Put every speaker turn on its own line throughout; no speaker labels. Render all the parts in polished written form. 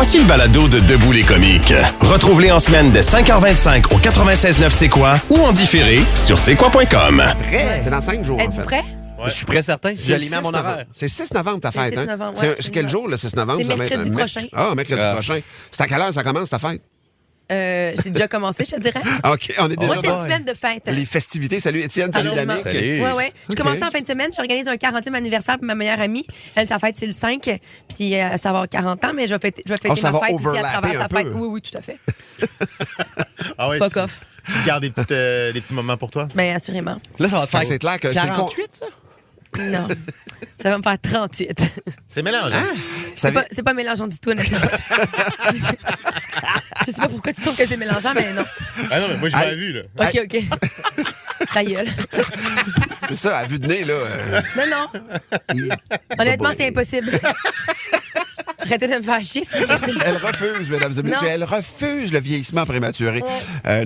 Voici le balado de Debout les comiques. Retrouve-les en semaine de 5h25 au 96.9 C'est quoi ou en différé sur c'est-quoi.com.
C'est dans 5 jours, en
Êtes-vous
fait.
prêt?
Ouais. Je suis prêt certain. Si j'alimente à mon horaire.
C'est 6 novembre ta
C'est
fête,
6
hein?
novembre, ouais,
C'est quel jour, le 6 novembre?
C'est
Ça va être
mercredi
un
prochain.
Ah, mercredi prochain. C'est à quelle heure ça commence, ta fête?
C'est déjà commencé, je te dirais.
OK, on est déjà
Moi, c'est
dans
une semaine de fête.
les festivités. Salut Étienne, salut
Absolument.
Danick.
Salut.
Ouais. Je commençais en fin de semaine. J'organise un 40e anniversaire pour ma meilleure amie. Elle, sa fête, c'est le 5. Puis ça va avoir 40 ans, mais je vais fêter
ça
ma
va
fête ici à
overlapper
travers
un
sa fête.
peu.
Oui, tout à fait.
Ah ouais,
Fuck off.
Tu gardes des petits moments pour toi?
Bien, assurément.
Là, ça va te faire.
C'est clair que c'est
48, ça?
Non. Ça va me faire 38.
C'est mélangeant.
C'est pas mélangeant du tout, honnêtement. Je sais pas pourquoi tu trouves que c'est mélangeant, mais non.
Ah non, mais moi, j'ai pas vu, là.
OK. Ta gueule.
C'est ça, à vue de nez, là.
Non. Honnêtement, c'est impossible. Arrêtez de me faire chier, c'est impossible.
Elle refuse, mesdames et messieurs.
Non.
Elle refuse le vieillissement prématuré.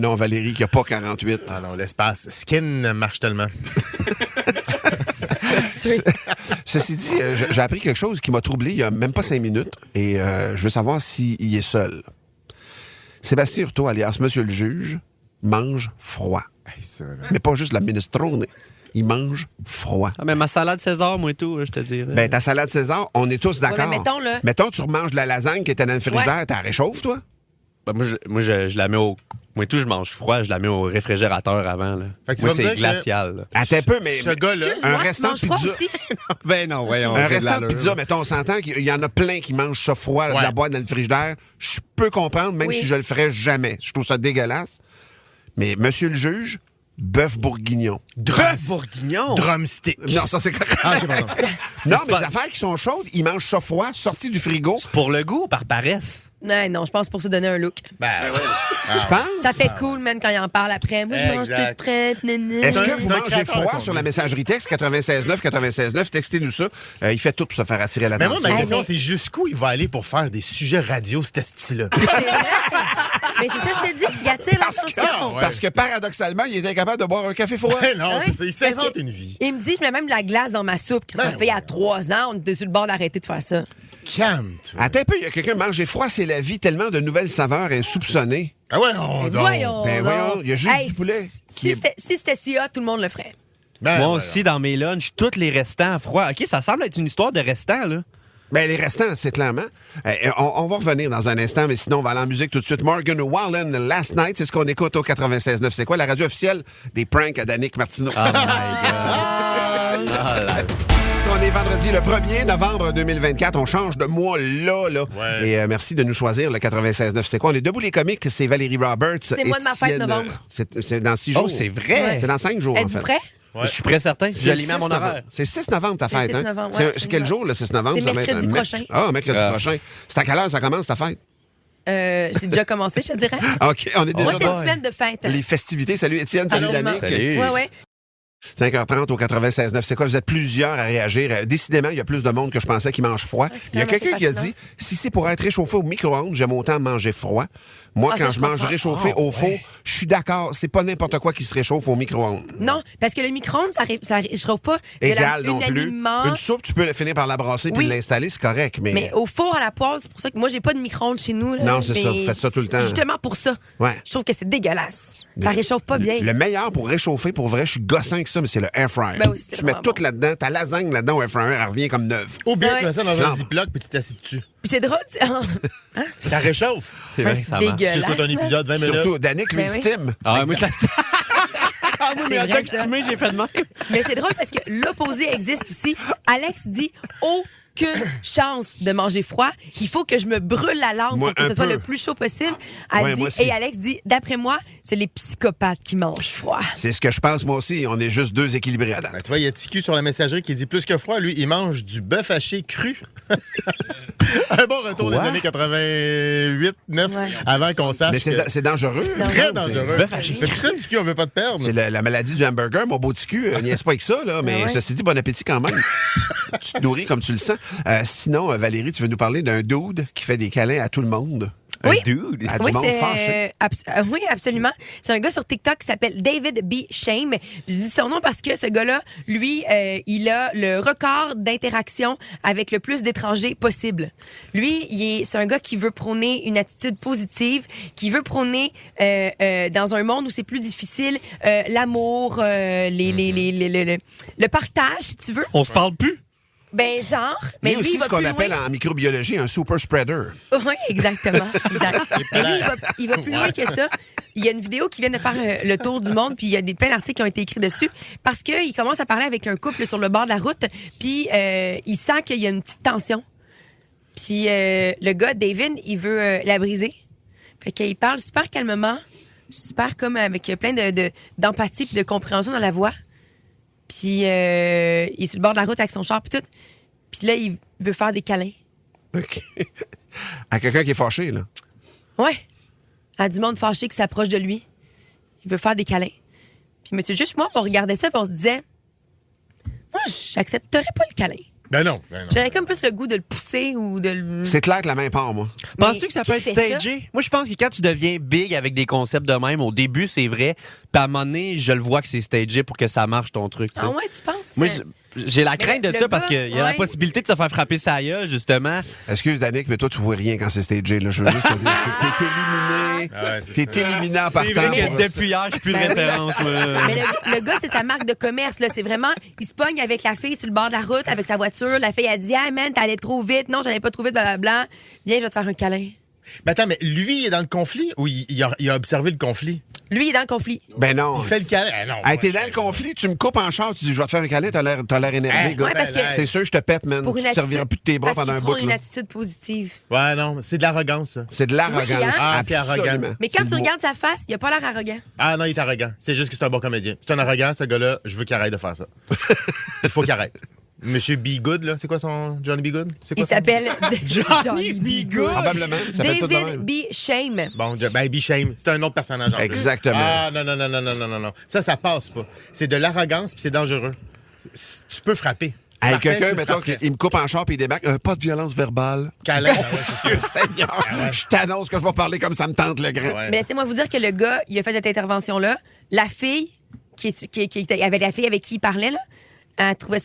Non, Valérie, qui n'a pas 48.
Ah non, l'espace. Skin marche tellement.
Ceci dit, j'ai appris quelque chose qui m'a troublé il n'y a même pas 5 minutes et je veux savoir s'il est seul. Sébastien Hurtaud, alias Monsieur le juge, mange froid.
Hey, ça, là.
Mais pas juste la minestrone. Il mange froid.
Ah, mais ma salade César, moi et tout, je te dirais.
Ben, ta salade César, on est tous d'accord.
mais mettons, là.
Mettons, tu remanges de la lasagne qui était dans le frigidaire, t'as réchauffe, toi?
Ben, moi, je la mets au. Moi et tout, je mange froid, je la mets au réfrigérateur avant. Là.
Fait que tu
Moi,
vas me
c'est
dire
glacial. là.
Attends un peu, mais
Ce gars-là,
un
Excuse-moi,
restant
tu
de
manges froid
pizza.
aussi?
Ben non, voyons.
Un
j'ai de
restant de
l'allure.
pizza, mettons, on s'entend qu'il y en a plein qui mangent ça froid de
Ouais.
la boîte dans le frigidaire. Je peux comprendre, même
Oui.
si je le ferais jamais. Je trouve ça dégueulasse. Mais monsieur le juge, bœuf bourguignon.
Bœuf bourguignon!
drumstick.
Non, ça c'est correct.
Ah, ok, pardon.
Non,
c'est
mais
pas-
des affaires qui sont chaudes, ils mangent ça froid, sorti du frigo.
Pour le goût ou par paresse?
Non, je pense pour se donner un look.
Ben, ouais.
Tu penses?
Ça fait cool, man, quand il en parle après. Moi, je mange
Exact.
toute prête.
Est-ce que vous
C'est un
mangez
créateur
froid
qu'on
sur
dit.
la messagerie texte 96.9, textez-nous ça. Il fait tout pour se faire attirer
Mais moi,
l'attention.
ma question,
mais-
c'est jusqu'où il va aller pour faire des sujets radio, cet style-là?
C'est vrai. Mais c'est ça, je te dis. Il attire l'attention.
ouais.
Parce que paradoxalement, il est incapable de boire un café froid.
non,
Ouais.
c'est ça. Il
Parce
s'invente
que
une vie.
Il me dit, je mets même de la glace dans ma soupe. Ça
Ben
fait il y a 3 ans, on était sur le bord d'arrêter de faire ça.
Calme-toi.
Attends un peu, il y a quelqu'un manger froid, c'est la vie, tellement de nouvelles saveurs insoupçonnées.
Ah ouais, on
Mais
donc.
voyons.
Ben
donc.
voyons, il y a juste du poulet qui est-
Si c'était si hot, tout le monde le ferait.
Ben,
Moi
voilà.
aussi, dans mes lunchs, tous les restants froids. OK, ça semble être une histoire de restants, là.
Ben, les restants, c'est clairement. On va revenir dans un instant, mais sinon, on va aller en musique tout de suite. Morgan Wallen, Last Night, c'est ce qu'on écoute au 96.9. C'est quoi la radio officielle des pranks à Danick Martineau?
Oh my God. Ah, là.
On est vendredi le 1er novembre 2024. On change de mois là.
Ouais.
Et merci de nous choisir le 96.9. C'est quoi? On est debout les comiques. C'est Valérie Roberts.
C'est moi de ma fête,
Étienne,
novembre.
C'est dans 6 jours.
Oh, c'est vrai?
C'est dans 5 jours, en
Êtes-vous
fait.
prêts?
Ouais.
Je suis prêt certain. Si
C'est le
j'alimente à
6
mon
novembre.
horaire.
C'est 6 novembre ta
C'est le
fête,
6
hein?
novembre,
C'est
ouais,
c'est quel
absolument.
jour, le 6 novembre?
C'est
Ça va être
mercredi
un
prochain.
Ah, mercredi
Ah.
prochain. C'est à quelle heure ça commence ta fête?
C'est déjà commencé, je te dirais.
OK, on est déjà
Moi, c'est
dans
une semaine de fête.
les festivités. Salut Étienne, salut
Absolument.
Danick.
Salut.
Ouais.
5h30 au 96.9. C'est quoi? Vous êtes plusieurs à réagir. Décidément, il y a plus de monde que je pensais qui mange froid.
c'est
Il y a
quand même
quelqu'un qui a
assez
dit, si c'est pour être réchauffé au micro-ondes, j'aime autant manger froid. Moi,
Ah,
quand
ça,
je
je
mange
comprends.
réchauffé au four, je suis d'accord. C'est pas n'importe quoi qui se réchauffe au micro-ondes.
Non, parce que le micro-ondes, ça réchauffe pas
Égal non plus.
unanimement.
Une soupe, tu peux finir par la brasser puis
Oui.
l'installer, c'est correct.
Mais au four à la poêle, c'est pour ça que moi, j'ai pas de micro-ondes chez nous. Là,
Non, c'est ça.
mais
Vous faites ça tout le temps.
Justement pour ça.
Ouais.
Je trouve que c'est dégueulasse. Ça réchauffe pas bien.
Le meilleur pour réchauffer, pour vrai, je suis gossant que ça, mais c'est le air fryer.
Ben oui, c'est
tu mets
vraiment
tout
bon.
là-dedans, ta lasagne là-dedans au air fryer, elle revient comme neuve.
Ou bien
Ouais.
tu mets ça dans un
Flambe.
ziploc puis tu t'assieds dessus.
Puis c'est drôle.
Ça réchauffe.
C'est vrai que ça marche.
dégueulasse.
J'écoute un
man.
épisode 20 minutes.
Surtout, Danick, lui,
Ben oui.
estime.
Ah, moi, ça. Ah, moi,
C'est
mes hot
vrai,
dogs
ça.
estimés, j'ai fait de même.
Mais c'est drôle parce que l'opposé existe aussi. Alex dit aucune chance de manger froid. Il faut que je me brûle la langue
Moi,
pour que
un
ce soit
peu.
le plus chaud possible. Elle
Ouais,
dit,
moi aussi.
et Alex dit, d'après moi, c'est les psychopathes qui mangent froid.
C'est ce que je pense, moi aussi. On est juste deux équilibrés à date.
Ben, tu vois, il y a TQ sur la messagerie qui dit plus que froid. Lui, il mange du bœuf haché cru. Un bon retour
Quoi?
des années 88, 9,
Ouais.
avant qu'on sache.
Mais
que-
c'est dangereux.
Très
C'est-
dangereux.
bœuf haché
Fais plus ça, TQ, on veut pas te perdre.
C'est la maladie du hamburger, mon beau ticu. Niaise pas avec ça, là, mais
Ah ouais.
ceci dit, bon appétit quand même. Tu te nourris comme tu le sens. Sinon, Valérie, tu veux nous parler d'un dude qui fait des câlins à tout le monde.
Oui.
Un dude.
À du
Oui,
monde
c'est,
fâché.
oui, absolument. C'est un gars sur TikTok qui s'appelle David B. Shame. Je dis son nom parce que ce gars-là, lui, il a le record d'interaction avec le plus d'étrangers possible. Lui, c'est un gars qui veut prôner une attitude positive, qui veut prôner dans un monde où c'est plus difficile, l'amour, le partage, si tu veux.
On se parle plus.
Ben, genre.
Il y
Mais
a
lui,
aussi
il va
ce qu'on
plus
appelle
loin.
en microbiologie un super spreader.
Oui, exactement. Exact. Mais lui, il va plus loin que ça. Il y a une vidéo qui vient de faire le tour du monde, puis il y a plein d'articles qui ont été écrits dessus, parce qu'il commence à parler avec un couple sur le bord de la route, puis il sent qu'il y a une petite tension. Puis le gars, David, il veut la briser. Fait qu'il parle super calmement, super comme avec plein d'empathie et de compréhension dans la voix. Puis il est sur le bord de la route avec son char, puis tout. Puis là, il veut faire des câlins.
OK. À quelqu'un qui est fâché, là.
Ouais. À du monde fâché qui s'approche de lui. Il veut faire des câlins. Puis monsieur juste moi, on regardait ça, puis on se disait, moi, j'accepterais pas le câlin.
Ben non.
J'aurais comme plus le goût de le pousser ou de le...
C'est clair que la main part, moi.
Penses-tu que ça
qui
peut être
fait ça?
stagé? Moi, je pense que quand tu deviens big avec des concepts de même, au début, c'est vrai. Puis à un moment donné, je le vois que c'est stagé pour que ça marche, ton truc. Tu sais.
Ah ouais, tu penses?
Moi, j'ai la crainte de
le
ça parce
gars,
qu'il y a la
ouais.
possibilité de se faire frapper sa gueule, justement.
Excuse, Danick, mais toi, tu vois rien quand c'est stagé. Là. Je veux juste te dire que t'es éliminé.
Ah ouais, c'est
T'es
ça.
éliminé en
C'est
partant.
vrai
pour
que
ça.
depuis hier, je suis plus de
Ben oui.
référence. moi.
Mais le gars, c'est sa marque de commerce. Là. C'est vraiment, il se pogne avec la fille sur le bord de la route, avec sa voiture. La fille a dit, ah man, t'allais trop vite. Non, j'allais pas trop vite, blablabla. Viens, je vais te faire un câlin.
Ben attends, mais lui, il est dans le conflit ou il a observé le conflit?
Lui, il est dans le conflit.
Ben non.
Il fait le câlin. Ah non,
Hey,
moi,
t'es
je-
dans le conflit, tu me coupes en char, tu dis, je vais te faire un câlin, t'as l'air énervé,
Hein?
gars.
Ouais, parce que-
C'est sûr, je te pète, man.
Pour
Tu
une
te serviras
attitude-
plus de tes bras
parce
pendant un
qu'il
bout.
prend une
là.
attitude positive.
Ouais, non, c'est de l'arrogance, ça.
C'est de l'arrogance.
Oui, hein?
Ah, c'est
absolument.
arrogant.
Mais
C'est
quand
le
tu
mot.
regardes sa face, il a pas l'air arrogant.
Ah non, il est arrogant. C'est juste que c'est un bon comédien. C'est un arrogant, ce gars-là. Je veux qu'il arrête de faire ça. Il faut qu'il arrête. Monsieur B. Good, là, c'est quoi son Johnny B. Good? C'est quoi
Il
son-
s'appelle Johnny B. Good.
Probablement. Ça s'appelle tout de
David
même.
B. Shame.
Bon, ben, B. Shame. C'est un autre personnage en plus.
Exactement.
Ah, non. Ça passe pas. C'est de l'arrogance puis c'est dangereux. Tu peux frapper.
Hey,
Martin,
quelqu'un,
tu
mettons,
frapperais.
il me coupe en char et il débarque. Pas de violence verbale.
Câlin.
Dieu Seigneur, je t'annonce que je vais parler comme ça me tente le grand.
Ouais.
Mais laissez-moi vous dire que le gars, il a fait cette intervention-là. La fille, qui avait la fille avec qui il parlait, là, elle a trouvé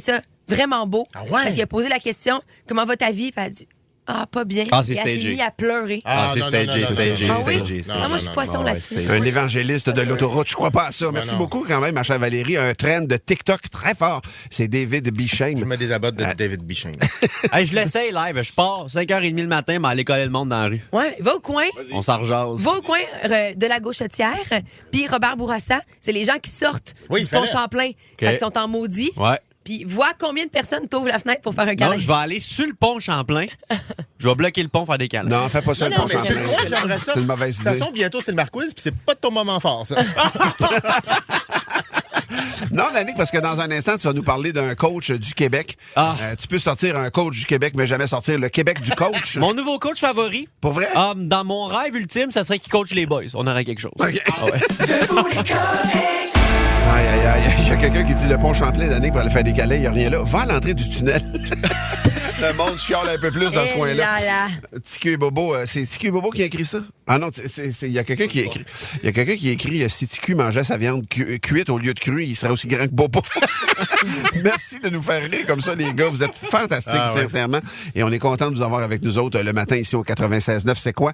ça vraiment beau.
Ah ouais?
Parce qu'il a posé la question, comment va ta vie? Puis elle a dit, ah, pas bien.
Ah, c'est
Et elle s'est
stagé.
mise à pleurer.
Ah, c'est
non,
stagé,
non, non,
stagé,
non,
Ah oui?
stagé,
non,
Ah, moi, je suis poisson là-dessus.
Un évangéliste de l'autoroute, je crois pas à ça. Merci
non.
beaucoup quand même, ma chère Valérie. Un trend de TikTok très fort. C'est David B.
Je
Shame.
mets des abottes de David B. Shame.
Hey, je l'essaye live. Je pars 5h30 le matin, mais aller coller le monde dans la rue.
Ouais, va au coin.
On s'en rejase.
Va au coin de la gauchetière, puis Robert Bourassa, c'est les gens qui sortent
Oui,
du
il
pont
fallait.
Champlain. Fait qu'ils sont en maudit.
Ouais.
Puis vois combien de personnes t'ouvrent la fenêtre pour faire un câlin.
Non, je vais aller sur le pont Champlain. Je vais bloquer le pont, faire des câlins.
Non, fais pas ça, le
Non,
pont
mais c'est
Champlain.
moi, j'aimerais ça.
C'est une mauvaise
De
idée.
toute façon, bientôt, c'est le Marquise, puis c'est pas de ton moment fort, ça.
Non, Danick, parce que dans un instant, tu vas nous parler d'un coach du Québec.
Ah.
Tu peux sortir un coach du Québec, mais jamais sortir le Québec du coach.
Mon nouveau coach favori,
Pour vrai?
dans mon rêve ultime, ça serait qu'il coach les boys. On aurait quelque chose.
OK.
Ah ouais.
Aïe, aïe, aïe. Il y a quelqu'un qui dit le pont Champlain, Danick, pour aller faire des câlins, il n'y a rien là. Va à l'entrée du tunnel. Le monde chiale un peu plus dans ce
Eh
coin-là.
là là.
Ticu et Bobo, c'est Ticu et Bobo qui a écrit ça? Ah non, il y a quelqu'un qui a écrit. Il y a quelqu'un qui a écrit si Ticu mangeait sa viande cuite au lieu de crue, il serait aussi grand que Bobo. Merci de nous faire rire comme ça, les gars. Vous êtes fantastiques,
Ah ouais.
sincèrement. Et on est content de vous avoir avec nous autres le matin ici au 96.9. C'est quoi?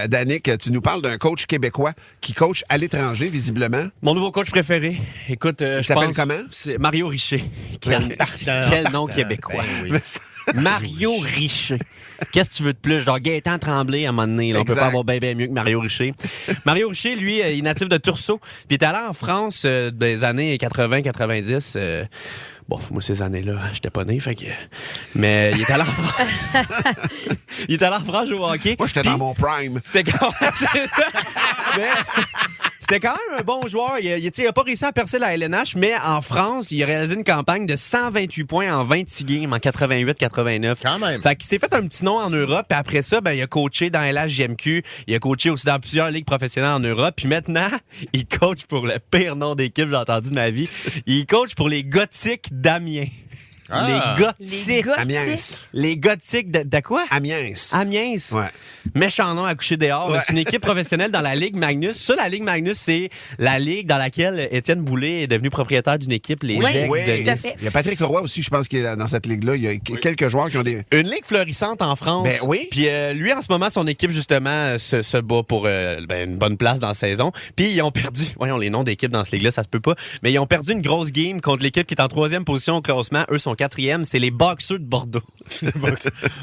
Danick, tu nous parles d'un coach québécois qui coach à l'étranger, visiblement.
Mon nouveau coach préféré. Écoute, je
s'appelle
pense...
comment?
C'est Mario Richer. Quel nom québécois.
Ben oui.
Mario Richer. Qu'est-ce que tu veux de plus? Genre Gaëtan Tremblay, à un moment donné. Là, on peut
Exact.
pas avoir bien mieux que Mario Richer. Mario Richer, lui, il est natif de Tursault. Puis il est allé en France des années 80-90. Bon, moi, ces années-là, j'étais pas né, fait que... Mais il est allé en France. Il est allé en France jouer au hockey.
Moi, j'étais
Puis-
dans mon prime.
C'était quand... Mais c'était quand même un bon joueur. Il a pas réussi à percer la LNH, mais en France, il a réalisé une campagne de 128 points en 26 games en 88-89.
Quand même.
Fait qu'il s'est fait un petit nom en Europe, puis après ça, ben, il a coaché dans LHJMQ, il a coaché aussi dans plusieurs ligues professionnelles en Europe, puis maintenant, il coach pour le pire nom d'équipe que j'ai entendu de ma vie. Il coach pour les Gothiques d'Amiens. Les Gothiques.
Amiens.
Les Gothiques de quoi?
Amiens.
Amiens.
Ouais.
Méchant nom à coucher dehors.
Ouais.
C'est une équipe professionnelle dans la Ligue Magnus. Ça, la Ligue Magnus, c'est la ligue dans laquelle Étienne Boulay est devenu propriétaire d'une équipe, les Aigles de
tout à
Nice.
fait.
Il y a Patrick Roy aussi, je pense, qui est dans cette ligue-là. Il y a quelques joueurs qui ont des...
Une ligue florissante en France.
Ben oui.
Puis lui, en ce moment, son équipe, justement, se bat pour une bonne place dans la saison. Puis ils ont perdu... Voyons, les noms d'équipes dans cette ligue-là, ça se peut pas. Mais ils ont perdu une grosse game contre l'équipe qui est en 3e position au classement. Eux sont 4e. C'est les Boxers de Bordeaux.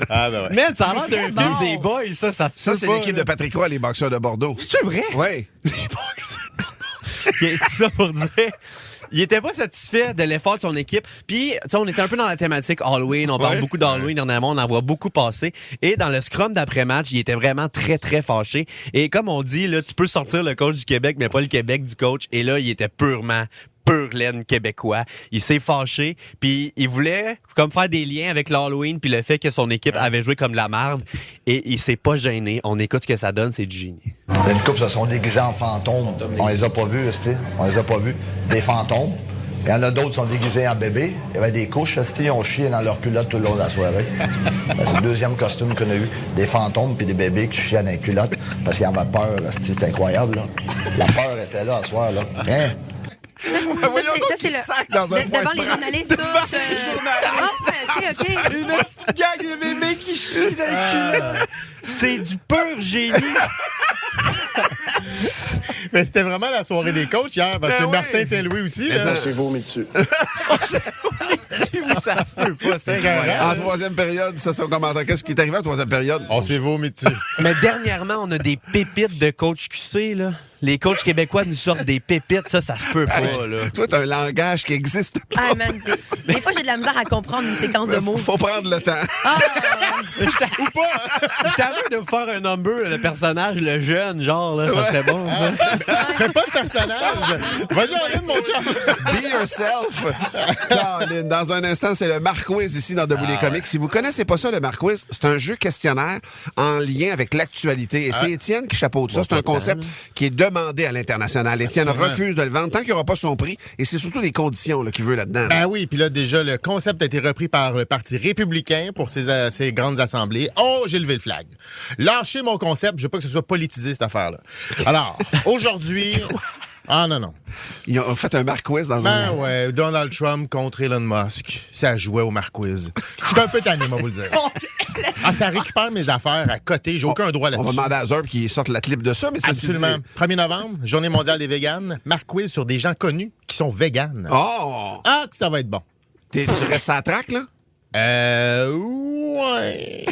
Ah, ben ouais.
Man, ça a l'air d'un
très
film
bon.
des boys, ça se
Ça,
peut
c'est
pas,
l'équipe
là.
de Patrick Roy, les boxeurs de Bordeaux.
C'est-tu vrai?
Oui.
Les Boxers de Bordeaux. Il y a tout ça pour dire... Il était pas satisfait de l'effort de son équipe. Puis, tu sais, on était un peu dans la thématique Halloween. On parle beaucoup d'Halloween dernièrement. On en voit beaucoup passer. Et dans le scrum d'après-match, il était vraiment très, très fâché. Et comme on dit, là, tu peux sortir le coach du Québec, mais pas le Québec du coach. Et là, il était pure laine québécois. Il s'est fâché, puis il voulait comme faire des liens avec l'Halloween puis le fait que son équipe avait joué comme la marde. Et il s'est pas gêné. On écoute ce que ça donne, c'est du génie.
Une couple se sont déguisés en fantômes. On les a pas vus, esti. On les a pas vus. Des fantômes. Il y en a d'autres qui sont déguisés en bébés. Il y avait des couches, esti. Ils ont chié dans leur culotte tout le long de la soirée. C'est le deuxième costume qu'on a eu. Des fantômes puis des bébés qui chiaient dans les culottes parce qu'ils avaient peur, esti. C'était incroyable, là. La peur était là, ce soir, là. Hein?
Ça, c'est le.
sac dans un
devant les journalistes, tout. Ah, OK.
Une petite gang de bébés qui chient dans le cul. C'est du pur génie.
Mais c'était vraiment la soirée des coachs hier, parce que Martin Saint-Louis aussi. là.
C'est vomi dessus.
Ça se peut pas, c'est
En troisième période, ça, son commentaire. Qu'est-ce qui est arrivé en troisième période?
On s'est vomi dessus.
Mais dernièrement, on a des pépites de coach QC, là. Les coachs québécois nous sortent des pépites, ça se peut pas, là.
Toi, t'as un langage qui existe pas.
Ah, man, des fois, j'ai de la misère à comprendre une séquence de mots.
Faut prendre le temps.
Ah,
Ou pas! Je savais de vous faire un number, le personnage, le jeune, genre, là, ça serait bon, ça.
Fais pas de personnage. Vas-y, on mon chum.
Be yourself. Caroline, dans un instant, c'est le Marquiz ici dans Debout les comiques. Si vous connaissez pas ça, le Marquiz, c'est un jeu questionnaire en lien avec l'actualité. Et c'est Étienne qui chapeaute ça. C'est un concept qui est demandé à l'international. Étienne refuse de le vendre tant qu'il n'y aura pas son prix. Et c'est surtout les conditions là, qu'il veut là-dedans.
Ben oui, puis là, déjà, le concept a été repris par le Parti républicain pour ses grandes assemblées. Oh, j'ai levé le flag. Lâchez mon concept, je veux pas que ce soit politisé, cette affaire-là. Alors, aujourd'hui... Ah non.
Ils ont fait un Marquiz dans
Ben ouais, Donald Trump contre Elon Musk. Ça jouait au Marquiz. Je suis un peu tanné, moi, vous le dire. Ah, ça récupère mes affaires à côté. J'ai aucun droit
On va
là-dessus.
demander à Zurb qui sorte la clip de ça. Mais ça,
Absolument. 1er novembre, Journée mondiale des véganes. Marquiz sur des gens connus qui sont véganes.
Oh!
Ah, que ça va être bon.
Tu restes à la traque, là?
Ouais.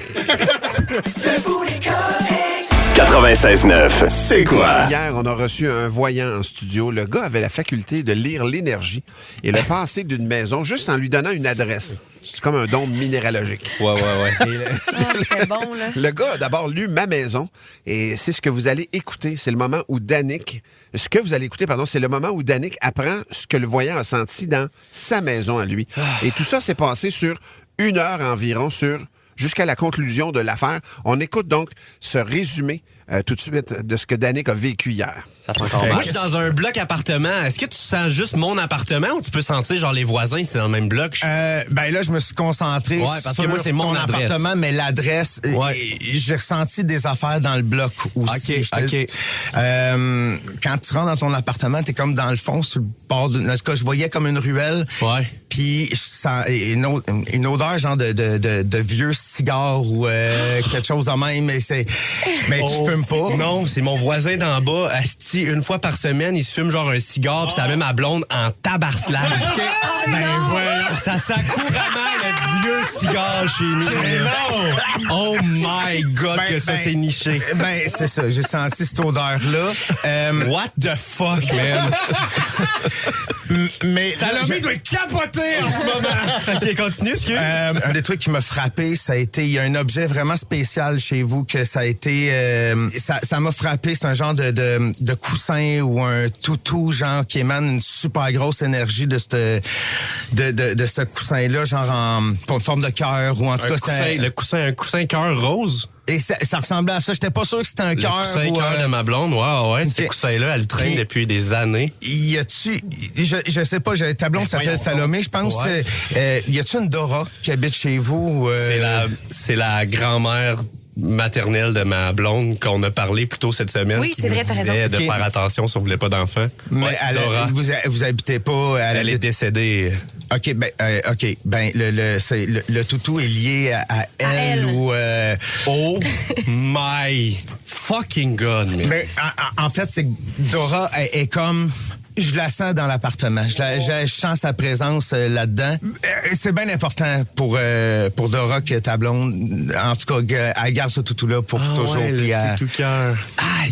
96.9, c'est quoi?
Hier, on a reçu un voyant en studio. Le gars avait la faculté de lire l'énergie et le passé d'une maison juste en lui donnant une adresse. C'est comme un don minéralogique.
Ouais.
c'était bon, là.
Le gars a d'abord lu Ma maison et c'est ce que vous allez écouter. C'est le moment où Danick... Ce que vous allez écouter, pardon, c'est le moment où Danick apprend ce que le voyant a senti dans sa maison à lui. Et tout ça s'est passé sur 1 heure environ, jusqu'à la conclusion de l'affaire. On écoute donc ce résumé tout de suite de ce que Danick a vécu hier.
Ça fait encore
Moi,
mal.
je suis dans un bloc appartement. Est-ce que tu sens juste mon appartement ou tu peux sentir genre les voisins, c'est dans le même bloc?
Ben là, je me suis concentré
Ouais, parce
sur
que moi, c'est mon
ton
adresse.
appartement, mais l'adresse,
Ouais.
j'ai ressenti des affaires dans le bloc aussi.
OK.
Quand tu rentres dans ton appartement, t'es comme dans le fond, sur le bord de... En tout cas, je voyais comme une ruelle.
Ouais.
Puis je sens une odeur genre de vieux cigare ou quelque chose de même. Mais tu fumes pas.
Non, c'est mon voisin d'en bas. Asti, une fois par semaine, il se fume genre un cigare, puis ça met ma blonde en tabarcelage. Ben voilà. Ça sent couramment le vieux cigare chez nous. Oh my God, que ça c'est niché.
Ben, c'est ça. J'ai senti cette odeur-là.
What the fuck, man?
Mais
Salomé doit capoter en ce moment. OK, continue, excuse.
un des trucs qui m'a frappé, ça a été, il y a un objet vraiment spécial chez vous que ça a été, ça m'a frappé. C'est un genre de coussin ou un toutou, genre qui émane une super grosse énergie de ce coussin-là, genre en forme de cœur ou en tout cas
Un coussin cœur rose.
Et ça ressemblait à ça. J'étais pas sûr que c'était un cœur.
Le coussin de ma blonde, ouais. Ces coussins-là, elle le traîne depuis des années.
Y a-tu... Je sais pas, ta blonde s'appelle Salomé, je pense.
Ouais.
Y a-tu une Dora qui habite chez vous?
C'est la grand-mère maternelle de ma blonde qu'on a parlé plus tôt cette semaine.
Oui, c'est vrai, t'as raison.
De faire attention si on voulait pas d'enfant.
Mais vous habitez pas...
Elle est décédée.
OK, le toutou est lié à elle ou...
Oh my fucking God, man.
Mais en fait, c'est que Dora est comme... Je la sens dans l'appartement. Je sens sa présence là-dedans. C'est bien important pour Dora que ta blonde, en tout cas, elle garde ce toutou-là pour toujours.
Ouais, le toutou cœur.
Aïe!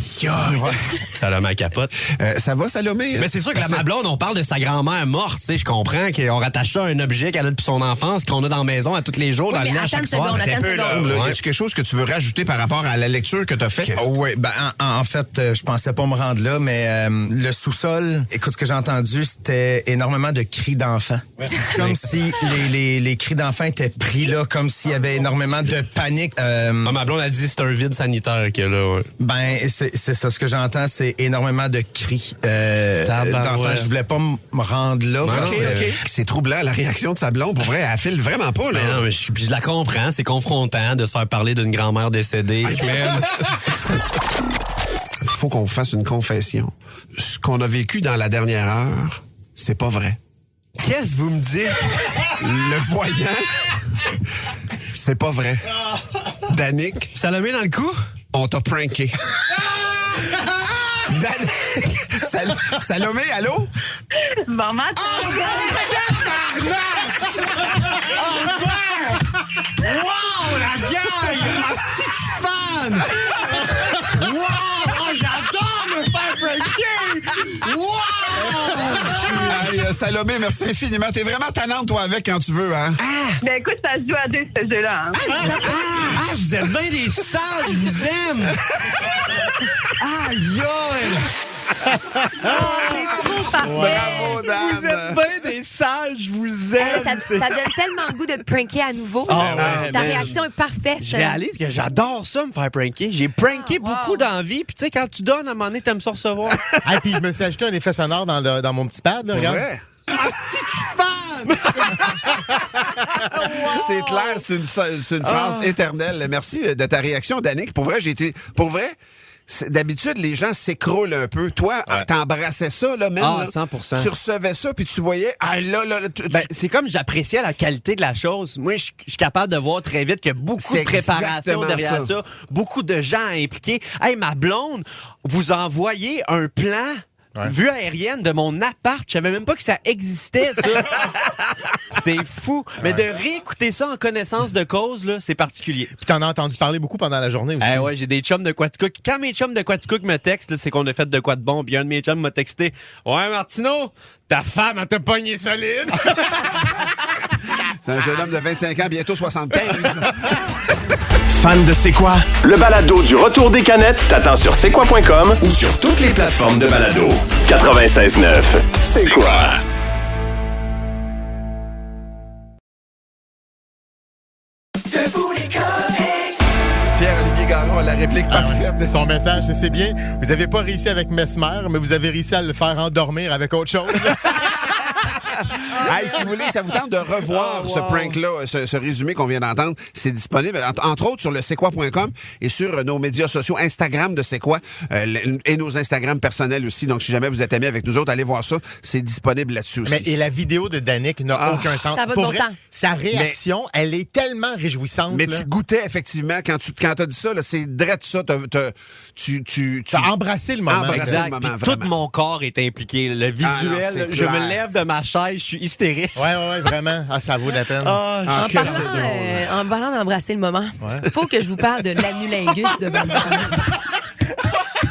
Ça l'a ma capote.
Ça va, Salomé?
Mais c'est sûr que ma blonde, on parle de sa grand-mère morte. Tu sais, je comprends qu'on rattache ça à un objet qu'elle a depuis son enfance, qu'on a dans la maison à tous les jours, dans le à chaque soir.
Y a-tu quelque chose que tu veux rajouter par rapport à la lecture que tu as faite?
Oui, en fait, je pensais pas me rendre là, mais le sous-sol... Écoute, ce que j'ai entendu, c'était énormément de cris d'enfants. Ouais. Comme si les cris d'enfants étaient pris là, comme s'il y avait énormément de panique.
Ma blonde a dit que c'est un vide sanitaire qu'il y a là. Ouais.
Ben, c'est ça. Ce que j'entends, c'est énormément de cris d'enfants. Je voulais pas me rendre là.
OK. C'est troublant, la réaction de sa blonde. Pour vrai, elle file vraiment pas, là.
Mais non, mais je la comprends. C'est confrontant de se faire parler d'une grand-mère décédée.
Faut qu'on fasse une confession. Ce qu'on a vécu dans la dernière heure, c'est pas vrai.
Qu'est-ce que vous me dites?
Le voyant, c'est pas vrai. Danick.
Salomé dans le coup?
On t'a pranké. Salomé, allô?
Bon matin.
Wow, la gang! Ah, c'est que je suis fan! Wow! Oh, j'adore me faire pranker! Wow!
Hey, Salomé, merci infiniment. T'es vraiment tannante, toi, avec, quand tu veux, hein?
Ben écoute, ça se joue à deux, ce jeu-là. Hein?
Vous êtes bien des salles, je vous aime! Aïe,
C'est trop parfait.
Bravo, Dan.
Vous êtes bien des salles, je vous aime!
Ça donne tellement le goût de te pranker à nouveau. Ta réaction est parfaite.
Je réalise que j'adore ça, me faire pranker. J'ai pranké beaucoup dans la vie. Puis tu sais, quand tu donnes, à un moment donné, t'aimes ça recevoir.
Puis je me suis ajouté un effet sonore dans mon petit pad. Là, regarde.
Ouais. C'est clair, c'est une phrase éternelle. Merci de ta réaction, Danick. Pour vrai, d'habitude, les gens s'écroulent un peu. Toi, t'embrassais ça, là, même.
Ah,
là.
100%.
Tu recevais ça, puis tu voyais...
c'est comme j'appréciais la qualité de la chose. Moi, je suis capable de voir très vite qu'il y a beaucoup de préparation derrière ça. Beaucoup de gens impliqués. Hey, ma blonde, vous envoyez un plan... Vue aérienne de mon appart, je savais même pas que ça existait, ça. C'est fou. Mais de réécouter ça en connaissance de cause, là, c'est particulier.
Puis t'en as entendu parler beaucoup pendant la journée aussi.
Ouais, j'ai des chums de Quaticook. Quand mes chums de Quaticook me textent, là, c'est qu'on a fait de quoi de bon. Puis un de mes chums m'a texté « Ouais, Martineau, ta femme, elle t'a pogné solide. »
C'est un jeune homme de 25 ans, bientôt 75.
Fan de C'est quoi? Le balado du retour des canettes t'attend sur c'est quoi.com ou sur toutes les plateformes de balado. 96.9, C'est quoi?
Debout les comiques! Pierre-Olivier Garon, la réplique parfaite.
Son message, c'est bien. Vous n'avez pas réussi avec Mesmer, mais vous avez réussi à le faire endormir avec autre chose.
Hey, si vous voulez, ça vous tente de revoir ce prank-là, ce résumé qu'on vient d'entendre, c'est disponible, entre autres, sur le c'est quoi.com et sur nos médias sociaux, Instagram de C'est quoi, et nos Instagram personnels aussi. Donc, si jamais vous êtes amis avec nous autres, allez voir ça. C'est disponible là-dessus aussi.
Et la vidéo de Danick n'a aucun sens.
Ça va
Pour
de bon
vrai,
sens.
sa réaction, elle est tellement réjouissante.
Mais
là.
tu goûtais, effectivement, quand t'as dit ça, là, c'est drôle ça.
T'as embrassé le moment.
Exact. Puis tout mon corps est impliqué. Le visuel,
non,
je me lève de ma chaise, je suis hystérique.
Ouais, vraiment. Ça vaut la peine.
En parlant d'embrasser le moment, faut que je vous parle de l'anulingus de Balbani.